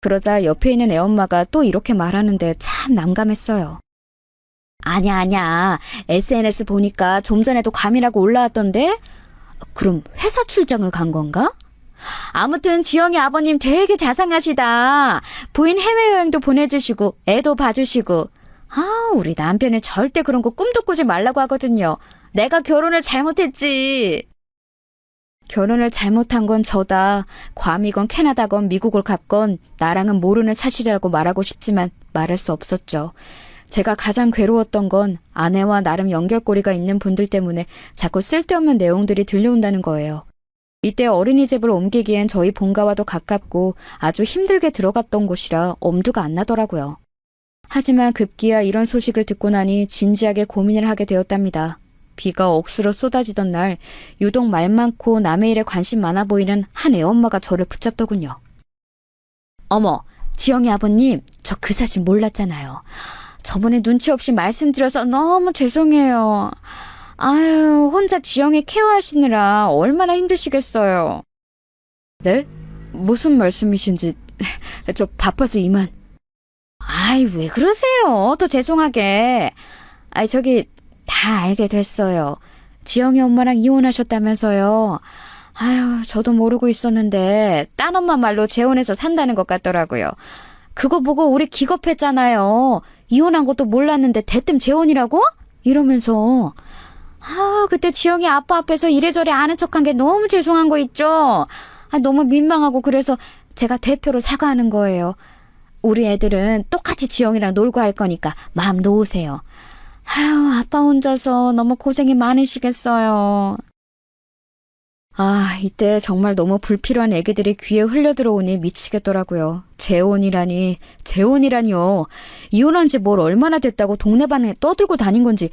그러자 옆에 있는 애엄마가 또 이렇게 말하는데 참 난감했어요. 아니야. SNS 보니까 좀 전에도 괌이라고 올라왔던데? 그럼 회사 출장을 간 건가? 아무튼 지영이 아버님 되게 자상하시다. 부인 해외여행도 보내주시고 애도 봐주시고. 우리 남편은 절대 그런 거 꿈도 꾸지 말라고 하거든요. 내가 결혼을 잘못했지. 결혼을 잘못한 건 저다. 괌이건 캐나다건 미국을 갔건 나랑은 모르는 사실이라고 말하고 싶지만 말할 수 없었죠. 제가 가장 괴로웠던 건 아내와 나름 연결고리가 있는 분들 때문에 자꾸 쓸데없는 내용들이 들려온다는 거예요. 이때 어린이집을 옮기기엔 저희 본가와도 가깝고 아주 힘들게 들어갔던 곳이라 엄두가 안 나더라고요. 하지만 급기야 이런 소식을 듣고 나니 진지하게 고민을 하게 되었답니다. 비가 억수로 쏟아지던 날 유독 말 많고 남의 일에 관심 많아 보이는 한 애엄마가 저를 붙잡더군요. 어머, 지영이 아버님, 저 그 사실 몰랐잖아요. 저번에 눈치 없이 말씀드려서 너무 죄송해요. 아유, 혼자 지영이 케어하시느라 얼마나 힘드시겠어요. 네? 무슨 말씀이신지 저 바빠서 이만. 아이, 왜 그러세요? 더 죄송하게. 저기 다 알게 됐어요. 지영이 엄마랑 이혼하셨다면서요. 아유, 저도 모르고 있었는데 딴 엄마 말로 재혼해서 산다는 것 같더라고요. 그거 보고 우리 기겁했잖아요. 이혼한 것도 몰랐는데 대뜸 재혼이라고? 이러면서. 그때 지영이 아빠 앞에서 이래저래 아는 척한 게 너무 죄송한 거 있죠? 너무 민망하고 그래서 제가 대표로 사과하는 거예요. 우리 애들은 똑같이 지영이랑 놀고 할 거니까 마음 놓으세요. 아빠 혼자서 너무 고생이 많으시겠어요. 이때 정말 너무 불필요한 얘기들이 귀에 흘려들어오니 미치겠더라고요. 재혼이라니요. 이혼한 지 뭘 얼마나 됐다고 동네방에 떠들고 다닌 건지.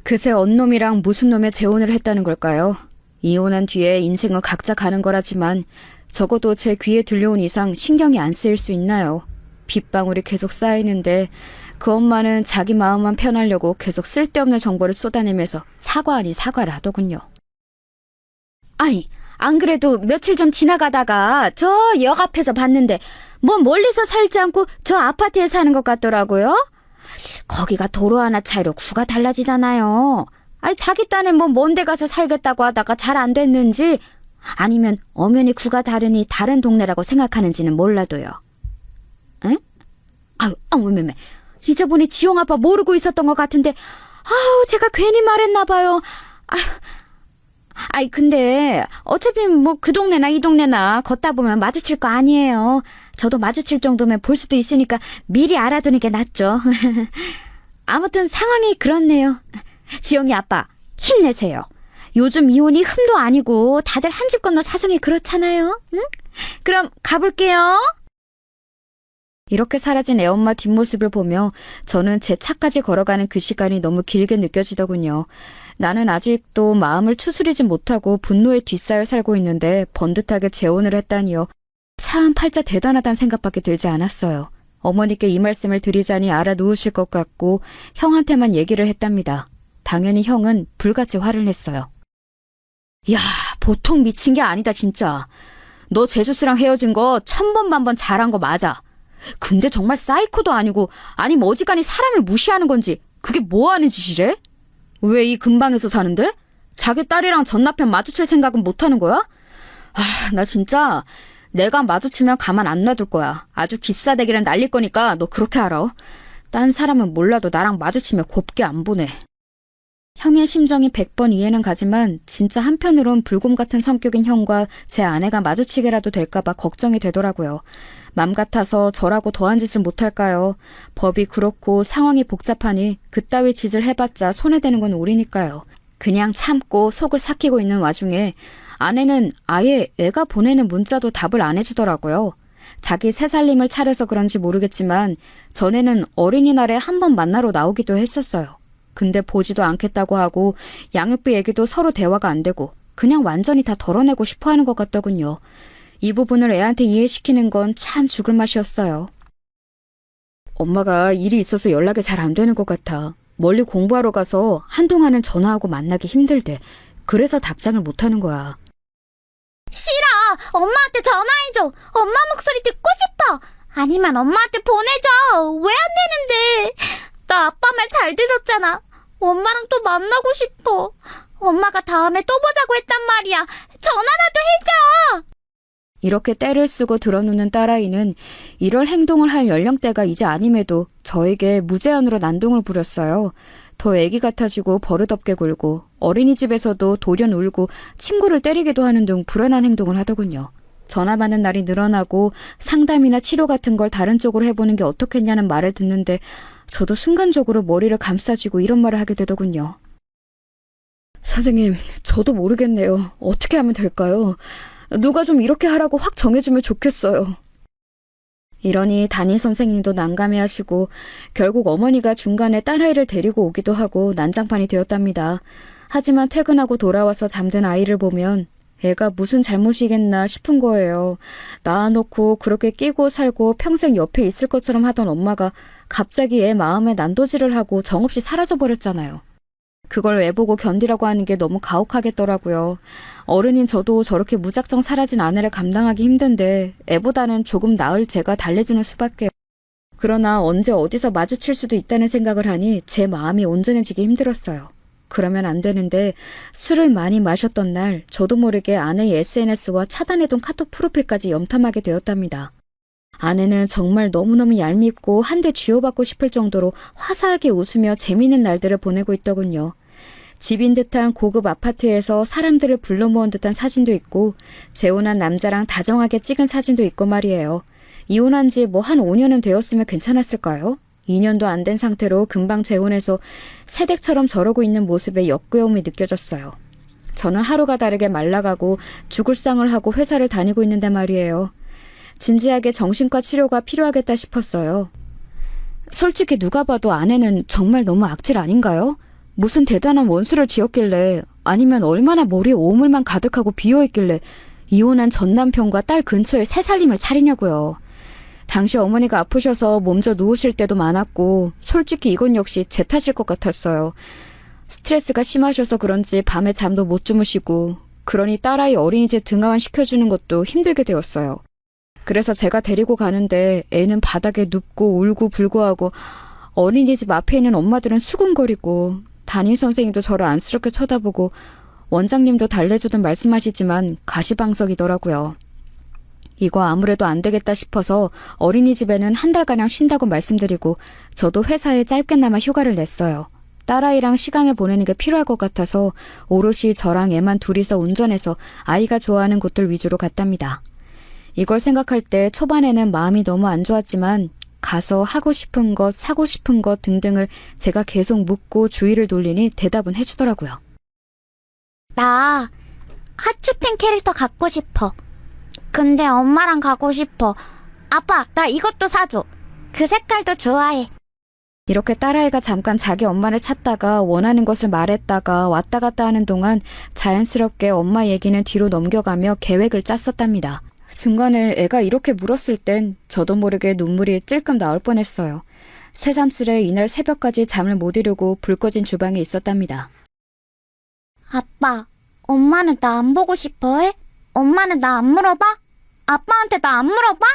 그새 언놈이랑 무슨 놈의 재혼을 했다는 걸까요? 이혼한 뒤에 인생은 각자 가는 거라지만 적어도 제 귀에 들려온 이상 신경이 안 쓰일 수 있나요? 빗방울이 계속 쌓이는데 그 엄마는 자기 마음만 편하려고 계속 쓸데없는 정보를 쏟아내면서 사과 아닌 사과를 하더군요. 안 그래도 며칠 전 지나가다가 저 역 앞에서 봤는데 뭐 멀리서 살지 않고 저 아파트에 사는 것 같더라고요. 거기가 도로 하나 차이로 구가 달라지잖아요. 자기 딴엔 뭐 먼 데 가서 살겠다고 하다가 잘 안 됐는지 아니면 엄연히 구가 다르니 다른 동네라고 생각하는지는 몰라도요. 응? 어머머머. 잊어보니 지영 아빠 모르고 있었던 것 같은데 제가 괜히 말했나 봐요. 근데 어차피 뭐 그 동네나 이 동네나 걷다 보면 마주칠 거 아니에요. 저도 마주칠 정도면 볼 수도 있으니까 미리 알아두는 게 낫죠. 아무튼 상황이 그렇네요. 지영이 아빠 힘내세요. 요즘 이혼이 흠도 아니고 다들 한 집 건너 사정이 그렇잖아요. 응? 그럼 가볼게요. 이렇게 사라진 애엄마 뒷모습을 보며 저는 제 차까지 걸어가는 그 시간이 너무 길게 느껴지더군요. 나는 아직도 마음을 추스리지 못하고 분노에 뒤싸여 살고 있는데 번듯하게 재혼을 했다니요. 참 팔자 대단하다는 생각밖에 들지 않았어요. 어머니께 이 말씀을 드리자니 알아놓으실 것 같고 형한테만 얘기를 했답니다. 당연히 형은 불같이 화를 냈어요. 야, 보통 미친 게 아니다 진짜. 너 제주스랑 헤어진 거 1000번 만번 잘한 거 맞아. 근데 정말 사이코도 아니고 아니면 어지간히 사람을 무시하는 건지 그게 뭐 하는 짓이래? 왜 이 근방에서 사는데? 자기 딸이랑 전 남편 마주칠 생각은 못하는 거야? 나 진짜 내가 마주치면 가만 안 놔둘 거야. 아주 기싸대기를 날릴 거니까 너 그렇게 알아. 딴 사람은 몰라도 나랑 마주치면 곱게 안 보내. 형의 심정이 100번 이해는 가지만 진짜 한편으론 불곰 같은 성격인 형과 제 아내가 마주치게라도 될까봐 걱정이 되더라고요. 맘 같아서 저라고 더한 짓을 못할까요? 법이 그렇고 상황이 복잡하니 그따위 짓을 해봤자 손해되는 건 우리니까요. 그냥 참고 속을 삭히고 있는 와중에 아내는 아예 애가 보내는 문자도 답을 안 해주더라고요. 자기 새살림을 차려서 그런지 모르겠지만 전에는 어린이날에 한 번 만나러 나오기도 했었어요. 근데 보지도 않겠다고 하고 양육비 얘기도 서로 대화가 안 되고 그냥 완전히 다 덜어내고 싶어 하는 것 같더군요. 이 부분을 애한테 이해시키는 건 참 죽을 맛이었어요. 엄마가 일이 있어서 연락이 잘 안 되는 것 같아. 멀리 공부하러 가서 한동안은 전화하고 만나기 힘들대. 그래서 답장을 못 하는 거야. 싫어. 엄마한테 전화해줘. 엄마 목소리 듣고 싶어. 아니면 엄마한테 보내줘. 왜 안 되는데? 나 아빠 말 잘 들었잖아. 엄마랑 또 만나고 싶어. 엄마가 다음에 또 보자고 했단 말이야. 전화라도 해줘. 이렇게 떼를 쓰고 들어누는 딸아이는 이럴 행동을 할 연령대가 이제 아님에도 저에게 무제한으로 난동을 부렸어요. 더 애기 같아지고 버릇없게 굴고 어린이집에서도 돌연 울고 친구를 때리기도 하는 등 불안한 행동을 하더군요. 전화 받는 날이 늘어나고 상담이나 치료 같은 걸 다른 쪽으로 해보는 게 어떻겠냐는 말을 듣는데 저도 순간적으로 머리를 감싸쥐고 이런 말을 하게 되더군요. 선생님, 저도 모르겠네요. 어떻게 하면 될까요? 누가 좀 이렇게 하라고 확 정해주면 좋겠어요. 이러니 담임 선생님도 난감해하시고 결국 어머니가 중간에 딸아이를 데리고 오기도 하고 난장판이 되었답니다. 하지만 퇴근하고 돌아와서 잠든 아이를 보면 애가 무슨 잘못이겠나 싶은 거예요. 낳아놓고 그렇게 끼고 살고 평생 옆에 있을 것처럼 하던 엄마가 갑자기 애 마음에 난도질을 하고 정없이 사라져버렸잖아요. 그걸 애보고 견디라고 하는 게 너무 가혹하겠더라고요. 어른인 저도 저렇게 무작정 사라진 아내를 감당하기 힘든데 애보다는 조금 나을 제가 달래주는 수밖에. 그러나 언제 어디서 마주칠 수도 있다는 생각을 하니 제 마음이 온전해지기 힘들었어요. 그러면 안 되는데 술을 많이 마셨던 날 저도 모르게 아내의 SNS와 차단해둔 카톡 프로필까지 염탐하게 되었답니다. 아내는 정말 너무너무 얄밉고 한 대 쥐어받고 싶을 정도로 화사하게 웃으며 재미있는 날들을 보내고 있더군요. 집인 듯한 고급 아파트에서 사람들을 불러 모은 듯한 사진도 있고 재혼한 남자랑 다정하게 찍은 사진도 있고 말이에요. 이혼한 지 뭐 한 5년은 되었으면 괜찮았을까요? 2년도 안 된 상태로 금방 재혼해서 새댁처럼 저러고 있는 모습에 역겨움이 느껴졌어요. 저는 하루가 다르게 말라가고 죽을 상을 하고 회사를 다니고 있는데 말이에요. 진지하게 정신과 치료가 필요하겠다 싶었어요. 솔직히 누가 봐도 아내는 정말 너무 악질 아닌가요? 무슨 대단한 원수를 지었길래 아니면 얼마나 머리에 오물만 가득하고 비어있길래 이혼한 전 남편과 딸 근처에 새 살림을 차리냐고요. 당시 어머니가 아프셔서 몸져 누우실 때도 많았고 솔직히 이건 역시 제 탓일 것 같았어요. 스트레스가 심하셔서 그런지 밤에 잠도 못 주무시고 그러니 딸아이 어린이집 등하원 시켜주는 것도 힘들게 되었어요. 그래서 제가 데리고 가는데 애는 바닥에 눕고 울고 불고하고 어린이집 앞에 있는 엄마들은 수군거리고 담임 선생님도 저를 안쓰럽게 쳐다보고 원장님도 달래주듯 말씀하시지만 가시방석이더라고요. 이거 아무래도 안 되겠다 싶어서 어린이집에는 한 달가량 쉰다고 말씀드리고 저도 회사에 짧게나마 휴가를 냈어요. 딸아이랑 시간을 보내는 게 필요할 것 같아서 오롯이 저랑 애만 둘이서 운전해서 아이가 좋아하는 곳들 위주로 갔답니다. 이걸 생각할 때 초반에는 마음이 너무 안 좋았지만 가서 하고 싶은 것, 사고 싶은 것 등등을 제가 계속 묻고 주의를 돌리니 대답은 해주더라고요. 나 하츄핑 캐릭터 갖고 싶어. 근데 엄마랑 가고 싶어. 아빠, 나 이것도 사줘. 그 색깔도 좋아해. 이렇게 딸아이가 잠깐 자기 엄마를 찾다가 원하는 것을 말했다가 왔다 갔다 하는 동안 자연스럽게 엄마 얘기는 뒤로 넘겨가며 계획을 짰었답니다. 중간에 애가 이렇게 물었을 땐 저도 모르게 눈물이 찔끔 나올 뻔했어요. 새삼스레 이날 새벽까지 잠을 못 이루고 불 꺼진 주방에 있었답니다. 아빠, 엄마는 나 안 보고 싶어 해? 엄마는 나 안 물어봐? 아빠한테 나 안 물어봐?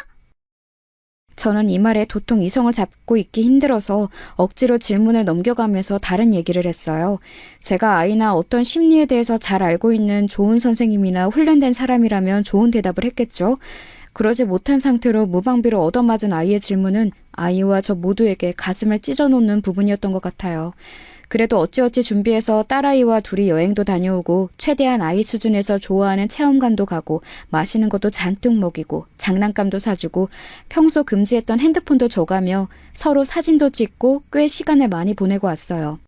저는 이 말에 도통 이성을 잡고 있기 힘들어서 억지로 질문을 넘겨가면서 다른 얘기를 했어요. 제가 아이나 어떤 심리에 대해서 잘 알고 있는 좋은 선생님이나 훈련된 사람이라면 좋은 대답을 했겠죠. 그러지 못한 상태로 무방비로 얻어맞은 아이의 질문은 아이와 저 모두에게 가슴을 찢어놓는 부분이었던 것 같아요. 그래도 어찌어찌 준비해서 딸아이와 둘이 여행도 다녀오고 최대한 아이 수준에서 좋아하는 체험관도 가고 맛있는 것도 잔뜩 먹이고 장난감도 사주고 평소 금지했던 핸드폰도 줘가며 서로 사진도 찍고 꽤 시간을 많이 보내고 왔어요.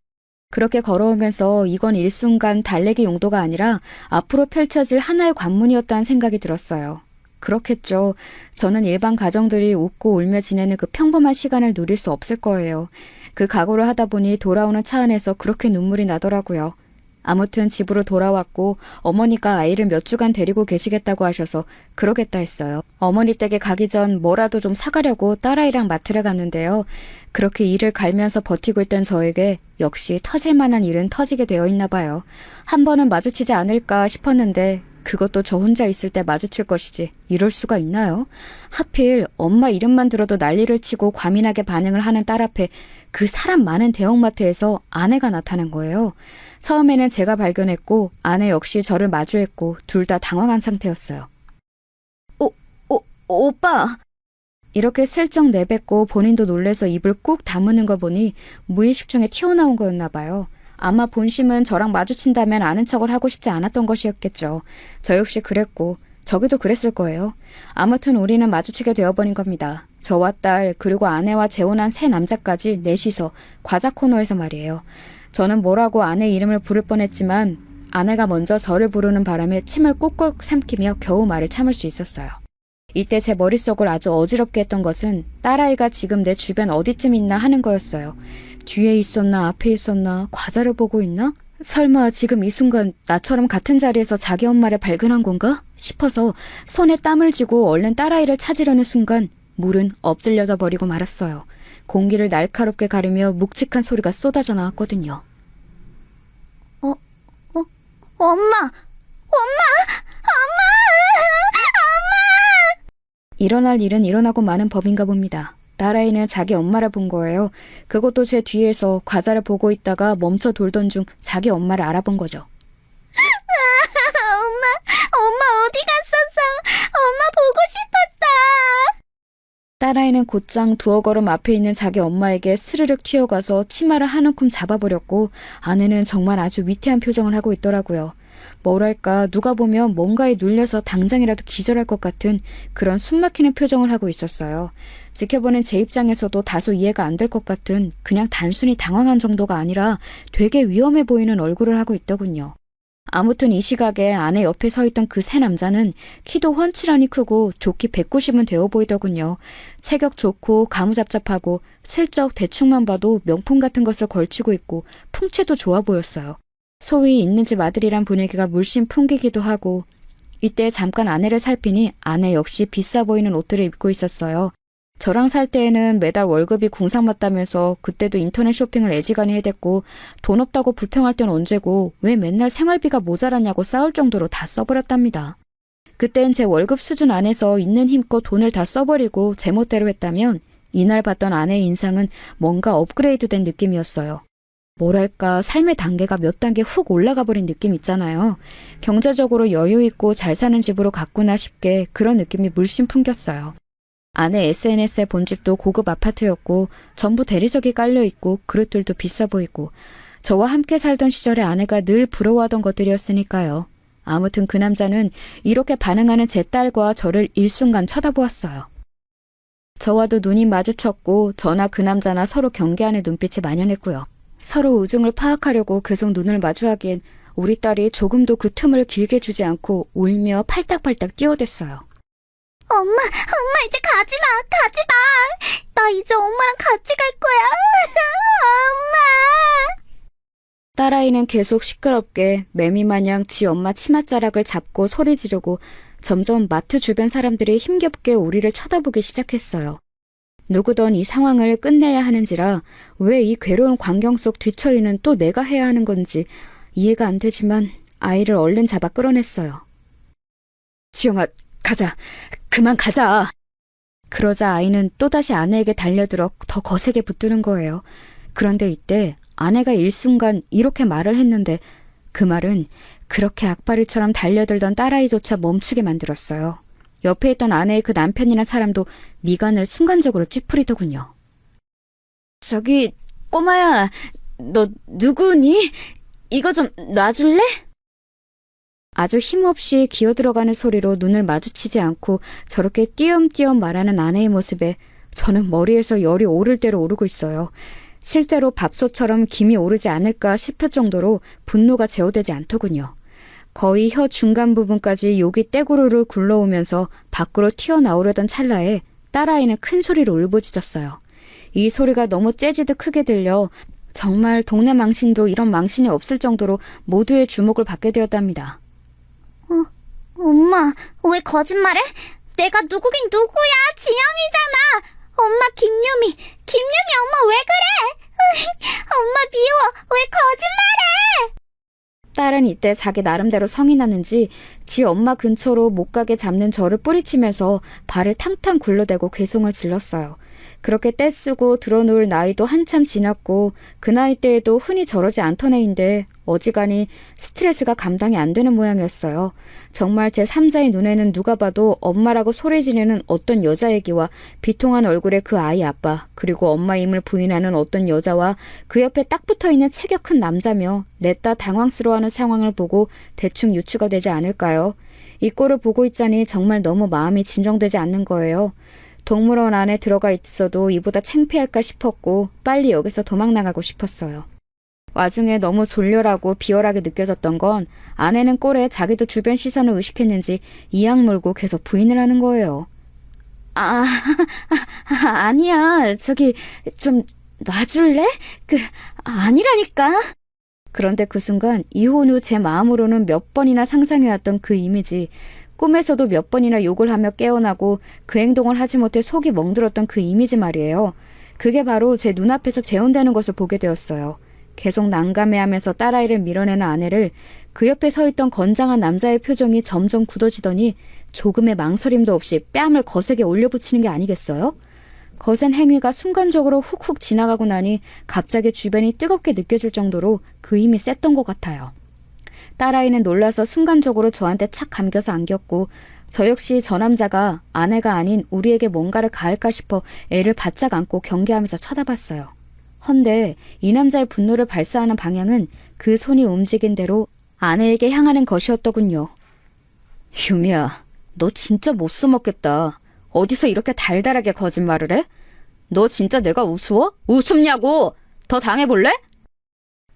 그렇게 걸어오면서 이건 일순간 달래기 용도가 아니라 앞으로 펼쳐질 하나의 관문이었다는 생각이 들었어요. 그렇겠죠. 저는 일반 가정들이 웃고 울며 지내는 그 평범한 시간을 누릴 수 없을 거예요. 그 각오를 하다 보니 돌아오는 차 안에서 그렇게 눈물이 나더라고요. 아무튼 집으로 돌아왔고 어머니가 아이를 몇 주간 데리고 계시겠다고 하셔서 그러겠다 했어요. 어머니 댁에 가기 전 뭐라도 좀 사가려고 딸아이랑 마트를 갔는데요. 그렇게 일을 갈면서 버티고 있던 저에게 역시 터질 만한 일은 터지게 되어 있나 봐요. 한 번은 마주치지 않을까 싶었는데 그것도 저 혼자 있을 때 마주칠 것이지 이럴 수가 있나요? 하필 엄마 이름만 들어도 난리를 치고 과민하게 반응을 하는 딸 앞에 그 사람 많은 대형마트에서 아내가 나타난 거예요. 처음에는 제가 발견했고 아내 역시 저를 마주했고 둘 다 당황한 상태였어요. 오빠! 이렇게 슬쩍 내뱉고 본인도 놀래서 입을 꾹 다무는 거 보니 무의식 중에 튀어나온 거였나 봐요. 아마 본심은 저랑 마주친다면 아는 척을 하고 싶지 않았던 것이었겠죠. 저 역시 그랬고 저기도 그랬을 거예요. 아무튼 우리는 마주치게 되어버린 겁니다. 저와 딸 그리고 아내와 재혼한 새 남자까지 넷이서 과자 코너에서 말이에요. 저는 뭐라고 아내 이름을 부를 뻔했지만 아내가 먼저 저를 부르는 바람에 침을 꾹꾹 삼키며 겨우 말을 참을 수 있었어요. 이때 제 머릿속을 아주 어지럽게 했던 것은 딸아이가 지금 내 주변 어디쯤 있나 하는 거였어요. 뒤에 있었나 앞에 있었나 과자를 보고 있나? 설마 지금 이 순간 나처럼 같은 자리에서 자기 엄마를 발견한 건가? 싶어서 손에 땀을 쥐고 얼른 딸아이를 찾으려는 순간 물은 엎질려져 버리고 말았어요. 공기를 날카롭게 가르며 묵직한 소리가 쏟아져 나왔거든요. 엄마! 일어날 일은 일어나고 마는 법인가 봅니다. 딸아이는 자기 엄마를 본 거예요. 그것도 제 뒤에서 과자를 보고 있다가 멈춰 돌던 중 자기 엄마를 알아본 거죠. 엄마 어디 갔었어? 엄마 보고 싶었어! 딸아이는 곧장 두어 걸음 앞에 있는 자기 엄마에게 스르륵 튀어가서 치마를 한 움큼 잡아버렸고 아내는 정말 아주 위태한 표정을 하고 있더라고요. 뭐랄까 누가 보면 뭔가에 눌려서 당장이라도 기절할 것 같은 그런 숨막히는 표정을 하고 있었어요. 지켜보는 제 입장에서도 다소 이해가 안 될 것 같은 그냥 단순히 당황한 정도가 아니라 되게 위험해 보이는 얼굴을 하고 있더군요. 아무튼 이 시각에 아내 옆에 서 있던 그 새 남자는 키도 훤칠하니 크고 좋기 190은 되어 보이더군요. 체격 좋고 가무잡잡하고 슬쩍 대충만 봐도 명품 같은 것을 걸치고 있고 풍채도 좋아 보였어요. 소위 있는 집 아들이란 분위기가 물씬 풍기기도 하고 이때 잠깐 아내를 살피니 아내 역시 비싸 보이는 옷들을 입고 있었어요. 저랑 살 때에는 매달 월급이 궁상맞다면서 그때도 인터넷 쇼핑을 애지간히 해댔고 돈 없다고 불평할 땐 언제고 왜 맨날 생활비가 모자랐냐고 싸울 정도로 다 써버렸답니다. 그땐 제 월급 수준 안에서 있는 힘껏 돈을 다 써버리고 제멋대로 했다면 이날 봤던 아내의 인상은 뭔가 업그레이드된 느낌이었어요. 뭐랄까 삶의 단계가 몇 단계 훅 올라가 버린 느낌 있잖아요. 경제적으로 여유 있고 잘 사는 집으로 갔구나 싶게 그런 느낌이 물씬 풍겼어요. 아내 SNS에 본 집도 고급 아파트였고 전부 대리석이 깔려있고 그릇들도 비싸 보이고 저와 함께 살던 시절에 아내가 늘 부러워하던 것들이었으니까요. 아무튼 그 남자는 이렇게 반응하는 제 딸과 저를 일순간 쳐다보았어요. 저와도 눈이 마주쳤고 저나 그 남자나 서로 경계하는 눈빛이 만연했고요. 서로 우중을 파악하려고 계속 눈을 마주하기엔 우리 딸이 조금도 그 틈을 길게 주지 않고 울며 팔딱팔딱 뛰어댔어요. 엄마 이제 가지 마! 나 이제 엄마랑 같이 갈 거야! 엄마! 딸아이는 계속 시끄럽게 매미마냥 지 엄마 치맛자락을 잡고 소리 지르고 점점 마트 주변 사람들이 힘겹게 우리를 쳐다보기 시작했어요. 누구든 이 상황을 끝내야 하는지라 왜 이 괴로운 광경 속 뒤처리는 또 내가 해야 하는 건지 이해가 안 되지만 아이를 얼른 잡아 끌어냈어요. 지영아, 가자. 그만 가자. 그러자 아이는 또다시 아내에게 달려들어 더 거세게 붙드는 거예요. 그런데 이때 아내가 일순간 이렇게 말을 했는데 그 말은 그렇게 악바리처럼 달려들던 딸아이조차 멈추게 만들었어요. 옆에 있던 아내의 그 남편이란 사람도 미간을 순간적으로 찌푸리더군요. 저기 꼬마야, 너 누구니? 이거 좀 놔줄래? 아주 힘없이 기어들어가는 소리로 눈을 마주치지 않고 저렇게 띄엄띄엄 말하는 아내의 모습에 저는 머리에서 열이 오를 대로 오르고 있어요. 실제로 밥솥처럼 김이 오르지 않을까 싶을 정도로 분노가 제어되지 않더군요. 거의 혀 중간 부분까지 욕이 떼구르르 굴러오면서 밖으로 튀어나오려던 찰나에 딸아이는 큰 소리로 울부짖었어요. 이 소리가 너무 재지듯 크게 들려 정말 동네 망신도 이런 망신이 없을 정도로 모두의 주목을 받게 되었답니다. 엄마, 왜 거짓말해? 내가 누구긴 누구야? 지영이잖아. 엄마 김유미 엄마 왜 그래? 엄마 미워. 왜 거짓말해? 딸은 이때 자기 나름대로 성이 났는지 지 엄마 근처로 못 가게 잡는 저를 뿌리치면서 발을 탕탕 굴러대고 괴성을 질렀어요. 그렇게 떼쓰고 드러누울 나이도 한참 지났고 그 나이대에도 흔히 저러지 않던 애인데 어지간히 스트레스가 감당이 안 되는 모양이었어요. 정말 제 3자의 눈에는 누가 봐도 엄마라고 소리 지르는 어떤 여자 얘기와 비통한 얼굴의 그 아이 아빠, 그리고 엄마임을 부인하는 어떤 여자와 그 옆에 딱 붙어있는 체격 큰 남자며 냈다 당황스러워하는 상황을 보고 대충 유추가 되지 않을까요? 이 꼴을 보고 있자니 정말 너무 마음이 진정되지 않는 거예요. 동물원 안에 들어가 있어도 이보다 창피할까 싶었고 빨리 여기서 도망나가고 싶었어요. 와중에 너무 졸렬하고 비열하게 느껴졌던 건 아내는 꼴에 자기도 주변 시선을 의식했는지 이악 물고 계속 부인을 하는 거예요. 아니야. 저기 좀 놔줄래? 아니라니까. 그런데 그 순간 이혼 후 제 마음으로는 몇 번이나 상상해왔던 그 이미지, 꿈에서도 몇 번이나 욕을 하며 깨어나고 그 행동을 하지 못해 속이 멍들었던 그 이미지 말이에요. 그게 바로 제 눈앞에서 재현되는 것을 보게 되었어요. 계속 난감해하면서 딸아이를 밀어내는 아내를 그 옆에 서 있던 건장한 남자의 표정이 점점 굳어지더니 조금의 망설임도 없이 뺨을 거세게 올려붙이는 게 아니겠어요? 거센 행위가 순간적으로 훅훅 지나가고 나니 갑자기 주변이 뜨겁게 느껴질 정도로 그 힘이 셌던 것 같아요. 딸아이는 놀라서 순간적으로 저한테 착 감겨서 안겼고 저 역시 저 남자가 아내가 아닌 우리에게 뭔가를 가할까 싶어 애를 바짝 안고 경계하면서 쳐다봤어요. 헌데 이 남자의 분노를 발사하는 방향은 그 손이 움직인 대로 아내에게 향하는 것이었더군요. 유미야, 너 진짜 못 써먹겠다. 어디서 이렇게 달달하게 거짓말을 해? 너 진짜 내가 우스워? 우습냐고! 더 당해볼래?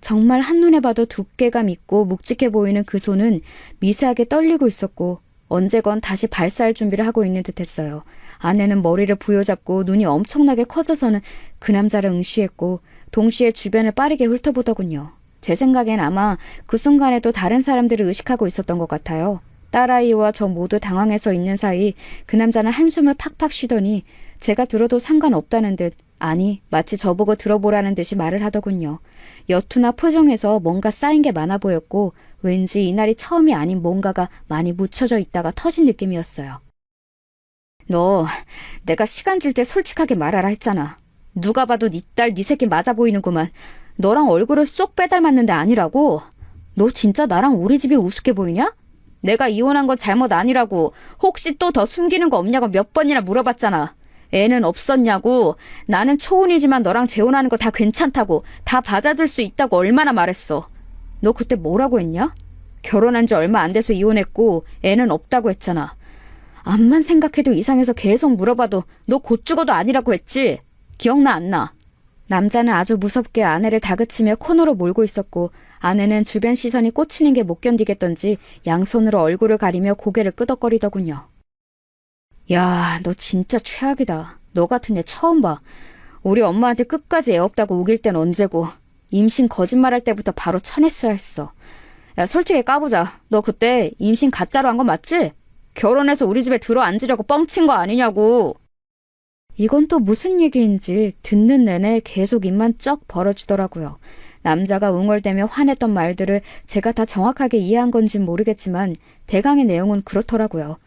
정말 한눈에 봐도 두께감 있고 묵직해 보이는 그 손은 미세하게 떨리고 있었고 언제건 다시 발사할 준비를 하고 있는 듯했어요. 아내는 머리를 부여잡고 눈이 엄청나게 커져서는 그 남자를 응시했고 동시에 주변을 빠르게 훑어보더군요. 제 생각엔 아마 그 순간에도 다른 사람들을 의식하고 있었던 것 같아요. 딸아이와 저 모두 당황해서 있는 사이 그 남자는 한숨을 팍팍 쉬더니 제가 들어도 상관없다는 듯, 아니 마치 저보고 들어보라는 듯이 말을 하더군요. 여투나 표정에서 뭔가 쌓인 게 많아 보였고 왠지 이날이 처음이 아닌 뭔가가 많이 묻혀져 있다가 터진 느낌이었어요. 너 내가 시간 줄 때 솔직하게 말하라 했잖아. 누가 봐도 네 딸 네 새끼 맞아 보이는구만. 너랑 얼굴을 쏙 빼닮았는데 아니라고? 너 진짜 나랑 우리 집이 우습게 보이냐? 내가 이혼한 건 잘못 아니라고. 혹시 또 더 숨기는 거 없냐고 몇 번이나 물어봤잖아. 애는 없었냐고. 나는 초혼이지만 너랑 재혼하는 거 다 괜찮다고, 다 받아줄 수 있다고 얼마나 말했어. 너 그때 뭐라고 했냐? 결혼한 지 얼마 안 돼서 이혼했고 애는 없다고 했잖아. 암만 생각해도 이상해서 계속 물어봐도 너 곧 죽어도 아니라고 했지? 기억나 안 나? 남자는 아주 무섭게 아내를 다그치며 코너로 몰고 있었고 아내는 주변 시선이 꽂히는 게 못 견디겠던지 양손으로 얼굴을 가리며 고개를 끄덕거리더군요. 야, 너 진짜 최악이다. 너 같은 애 처음 봐. 우리 엄마한테 끝까지 애 없다고 우길 땐 언제고. 임신 거짓말할 때부터 바로 쳐냈어야 했어. 야, 솔직히 까보자. 너 그때 임신 가짜로 한 거 맞지? 결혼해서 우리 집에 들어앉으려고 뻥친 거 아니냐고. 이건 또 무슨 얘기인지 듣는 내내 계속 입만 쩍 벌어지더라고요. 남자가 웅얼대며 화냈던 말들을 제가 다 정확하게 이해한 건진 모르겠지만 대강의 내용은 그렇더라고요.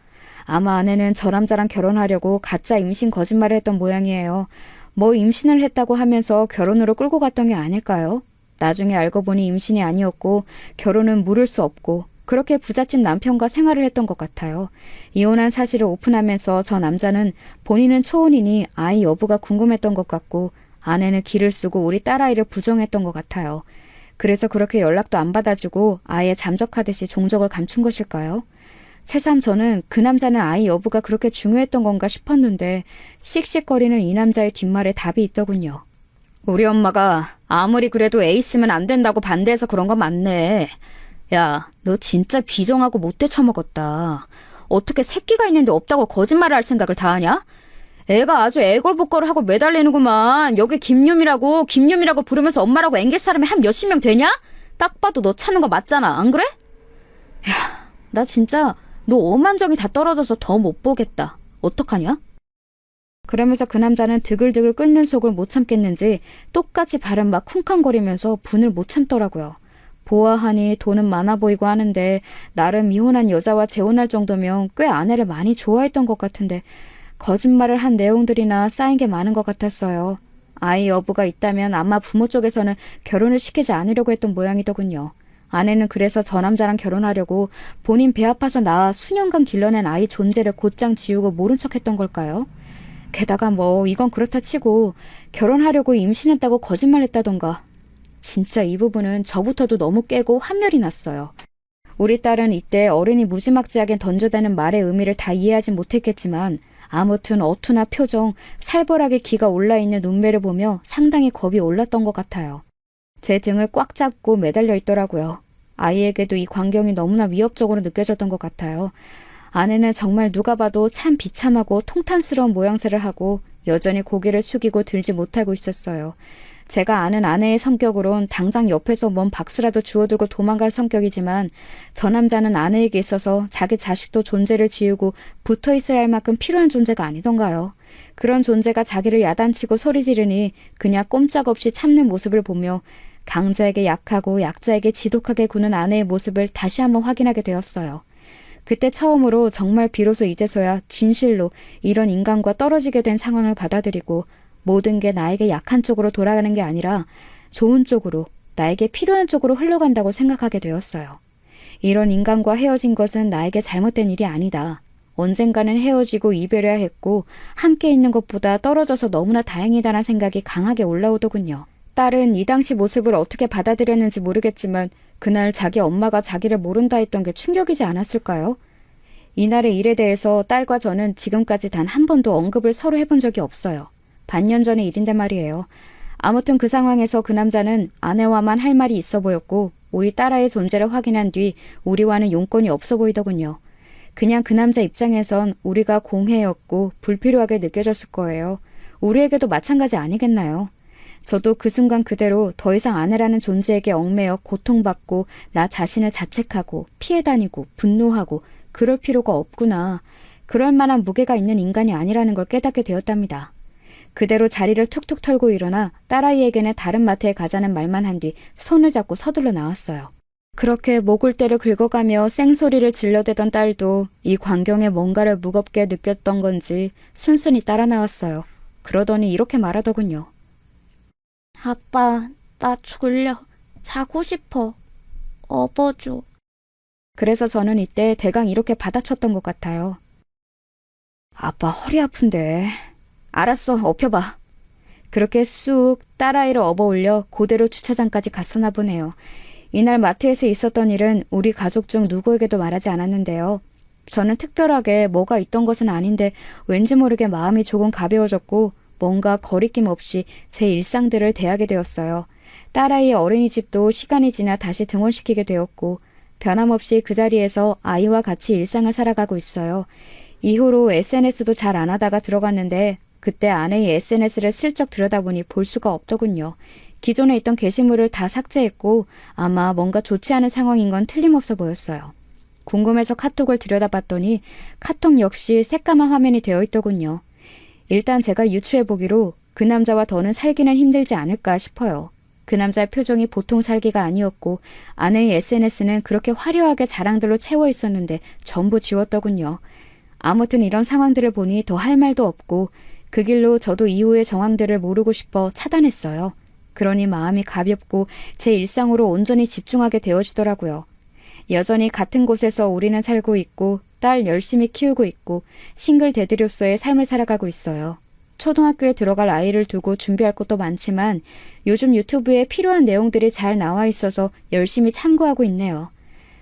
아마 아내는 저 남자랑 결혼하려고 가짜 임신 거짓말을 했던 모양이에요. 뭐 임신을 했다고 하면서 결혼으로 끌고 갔던 게 아닐까요? 나중에 알고 보니 임신이 아니었고 결혼은 물을 수 없고 그렇게 부잣집 남편과 생활을 했던 것 같아요. 이혼한 사실을 오픈하면서 저 남자는 본인은 초혼이니 아이 여부가 궁금했던 것 같고 아내는 기를 쓰고 우리 딸아이를 부정했던 것 같아요. 그래서 그렇게 연락도 안 받아주고 아예 잠적하듯이 종적을 감춘 것일까요? 새삼 저는 그 남자는 아이 여부가 그렇게 중요했던 건가 싶었는데 씩씩거리는 이 남자의 뒷말에 답이 있더군요. 우리 엄마가 아무리 그래도 애 있으면 안 된다고 반대해서 그런 건 맞네. 야, 너 진짜 비정하고 못돼 처먹었다. 어떻게 새끼가 있는데 없다고 거짓말을 할 생각을 다 하냐? 애가 아주 애걸복걸을 하고 매달리는구만. 여기 김유미라고 부르면서 엄마라고 앵길 사람이 한 몇십 명 되냐? 딱 봐도 너 찾는 거 맞잖아. 안 그래? 야, 나 진짜 너 오만정이 다 떨어져서 더 못 보겠다. 어떡하냐? 그러면서 그 남자는 드글드글 끓는 속을 못 참겠는지 똑같이 발은 막 쿵쾅거리면서 분을 못 참더라고요. 보아하니 돈은 많아 보이고 하는데 나름 이혼한 여자와 재혼할 정도면 꽤 아내를 많이 좋아했던 것 같은데 거짓말을 한 내용들이나 쌓인 게 많은 것 같았어요. 아이 여부가 있다면 아마 부모 쪽에서는 결혼을 시키지 않으려고 했던 모양이더군요. 아내는 그래서 저 남자랑 결혼하려고 본인 배 아파서 낳아 수년간 길러낸 아이 존재를 곧장 지우고 모른 척했던 걸까요? 게다가 뭐 이건 그렇다 치고 결혼하려고 임신했다고 거짓말했다던가. 진짜 이 부분은 저부터도 너무 깨고 환멸이 났어요. 우리 딸은 이때 어른이 무지막지하게 던져대는 말의 의미를 다 이해하지 못했겠지만 아무튼 어투나 표정, 살벌하게 기가 올라있는 눈매를 보며 상당히 겁이 올랐던 것 같아요. 제 등을 꽉 잡고 매달려 있더라고요. 아이에게도 이 광경이 너무나 위협적으로 느껴졌던 것 같아요. 아내는 정말 누가 봐도 참 비참하고 통탄스러운 모양새를 하고 여전히 고개를 숙이고 들지 못하고 있었어요. 제가 아는 아내의 성격으론 당장 옆에서 뭔 박스라도 주워들고 도망갈 성격이지만 저 남자는 아내에게 있어서 자기 자식도 존재를 지우고 붙어 있어야 할 만큼 필요한 존재가 아니던가요. 그런 존재가 자기를 야단치고 소리 지르니 그냥 꼼짝없이 참는 모습을 보며 강자에게 약하고 약자에게 지독하게 구는 아내의 모습을 다시 한번 확인하게 되었어요. 그때 처음으로 정말 비로소 이제서야 진실로 이런 인간과 떨어지게 된 상황을 받아들이고 모든 게 나에게 약한 쪽으로 돌아가는 게 아니라 좋은 쪽으로, 나에게 필요한 쪽으로 흘러간다고 생각하게 되었어요. 이런 인간과 헤어진 것은 나에게 잘못된 일이 아니다. 언젠가는 헤어지고 이별해야 했고 함께 있는 것보다 떨어져서 너무나 다행이다라는 생각이 강하게 올라오더군요. 딸은 이 당시 모습을 어떻게 받아들였는지 모르겠지만 그날 자기 엄마가 자기를 모른다 했던 게 충격이지 않았을까요? 이날의 일에 대해서 딸과 저는 지금까지 단 한 번도 언급을 서로 해본 적이 없어요. 반년 전의 일인데 말이에요. 아무튼 그 상황에서 그 남자는 아내와만 할 말이 있어 보였고 우리 딸아이의 존재를 확인한 뒤 우리와는 용건이 없어 보이더군요. 그냥 그 남자 입장에선 우리가 공해였고 불필요하게 느껴졌을 거예요. 우리에게도 마찬가지 아니겠나요? 저도 그 순간 그대로 더 이상 아내라는 존재에게 얽매여 고통받고 나 자신을 자책하고 피해 다니고 분노하고 그럴 필요가 없구나. 그럴 만한 무게가 있는 인간이 아니라는 걸 깨닫게 되었답니다. 그대로 자리를 툭툭 털고 일어나 딸아이에게는 다른 마트에 가자는 말만 한 뒤 손을 잡고 서둘러 나왔어요. 그렇게 목을대를 긁어가며 쌩소리를 질러대던 딸도 이 광경에 뭔가를 무겁게 느꼈던 건지 순순히 따라 나왔어요. 그러더니 이렇게 말하더군요. 아빠, 나 졸려. 자고 싶어. 업어줘. 그래서 저는 이때 대강 이렇게 받아쳤던 것 같아요. 아빠 허리 아픈데. 알았어, 업혀봐. 그렇게 쑥 딸아이를 업어올려 그대로 주차장까지 갔었나 보네요. 이날 마트에서 있었던 일은 우리 가족 중 누구에게도 말하지 않았는데요. 저는 특별하게 뭐가 있던 것은 아닌데 왠지 모르게 마음이 조금 가벼워졌고 뭔가 거리낌 없이 제 일상들을 대하게 되었어요. 딸아이의 어린이집도 시간이 지나 다시 등원시키게 되었고 변함없이 그 자리에서 아이와 같이 일상을 살아가고 있어요. 이후로 SNS도 잘 안 하다가 들어갔는데 그때 아내의 SNS를 슬쩍 들여다보니 볼 수가 없더군요. 기존에 있던 게시물을 다 삭제했고 아마 뭔가 좋지 않은 상황인 건 틀림없어 보였어요. 궁금해서 카톡을 들여다봤더니 카톡 역시 새까만 화면이 되어 있더군요. 일단 제가 유추해보기로 그 남자와 더는 살기는 힘들지 않을까 싶어요. 그 남자의 표정이 보통 살기가 아니었고 아내의 SNS는 그렇게 화려하게 자랑들로 채워 있었는데 전부 지웠더군요. 아무튼 이런 상황들을 보니 더 할 말도 없고 그 길로 저도 이후의 정황들을 모르고 싶어 차단했어요. 그러니 마음이 가볍고 제 일상으로 온전히 집중하게 되어지더라고요. 여전히 같은 곳에서 우리는 살고 있고 딸 열심히 키우고 있고 싱글 데드로서의 삶을 살아가고 있어요. 초등학교에 들어갈 아이를 두고 준비할 것도 많지만 요즘 유튜브에 필요한 내용들이 잘 나와 있어서 열심히 참고하고 있네요.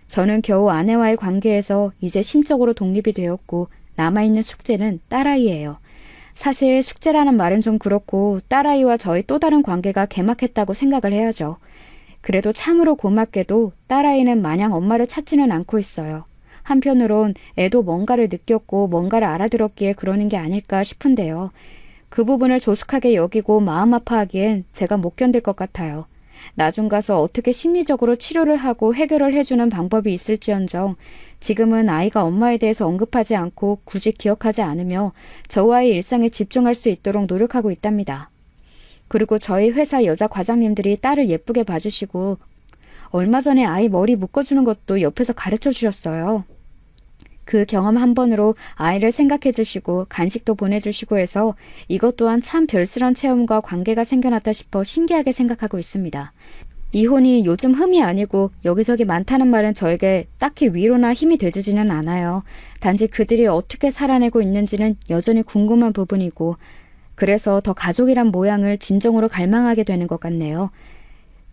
저는 겨우 아내와의 관계에서 이제 심적으로 독립이 되었고 남아있는 숙제는 딸아이예요. 사실 숙제라는 말은 좀 그렇고 딸아이와 저의 또 다른 관계가 개막했다고 생각을 해야죠. 그래도 참으로 고맙게도 딸아이는 마냥 엄마를 찾지는 않고 있어요. 한편으론 애도 뭔가를 느꼈고 뭔가를 알아들었기에 그러는 게 아닐까 싶은데요. 그 부분을 조숙하게 여기고 마음 아파하기엔 제가 못 견딜 것 같아요. 나중 가서 어떻게 심리적으로 치료를 하고 해결을 해주는 방법이 있을지언정 지금은 아이가 엄마에 대해서 언급하지 않고 굳이 기억하지 않으며 저와의 일상에 집중할 수 있도록 노력하고 있답니다. 그리고 저희 회사 여자 과장님들이 딸을 예쁘게 봐주시고 얼마 전에 아이 머리 묶어주는 것도 옆에서 가르쳐 주셨어요. 그 경험 한 번으로 아이를 생각해 주시고 간식도 보내주시고 해서 이것 또한 참 별스런 체험과 관계가 생겨났다 싶어 신기하게 생각하고 있습니다. 이혼이 요즘 흠이 아니고 여기저기 많다는 말은 저에게 딱히 위로나 힘이 돼주지는 않아요. 단지 그들이 어떻게 살아내고 있는지는 여전히 궁금한 부분이고 그래서 더 가족이란 모양을 진정으로 갈망하게 되는 것 같네요.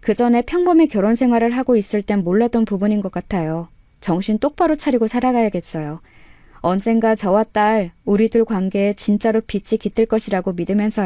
그 전에 평범히 결혼 생활을 하고 있을 땐 몰랐던 부분인 것 같아요. 정신 똑바로 차리고 살아가야겠어요. 언젠가 저와 딸, 우리 둘 관계에 진짜로 빛이 깃들 것이라고 믿으면서요.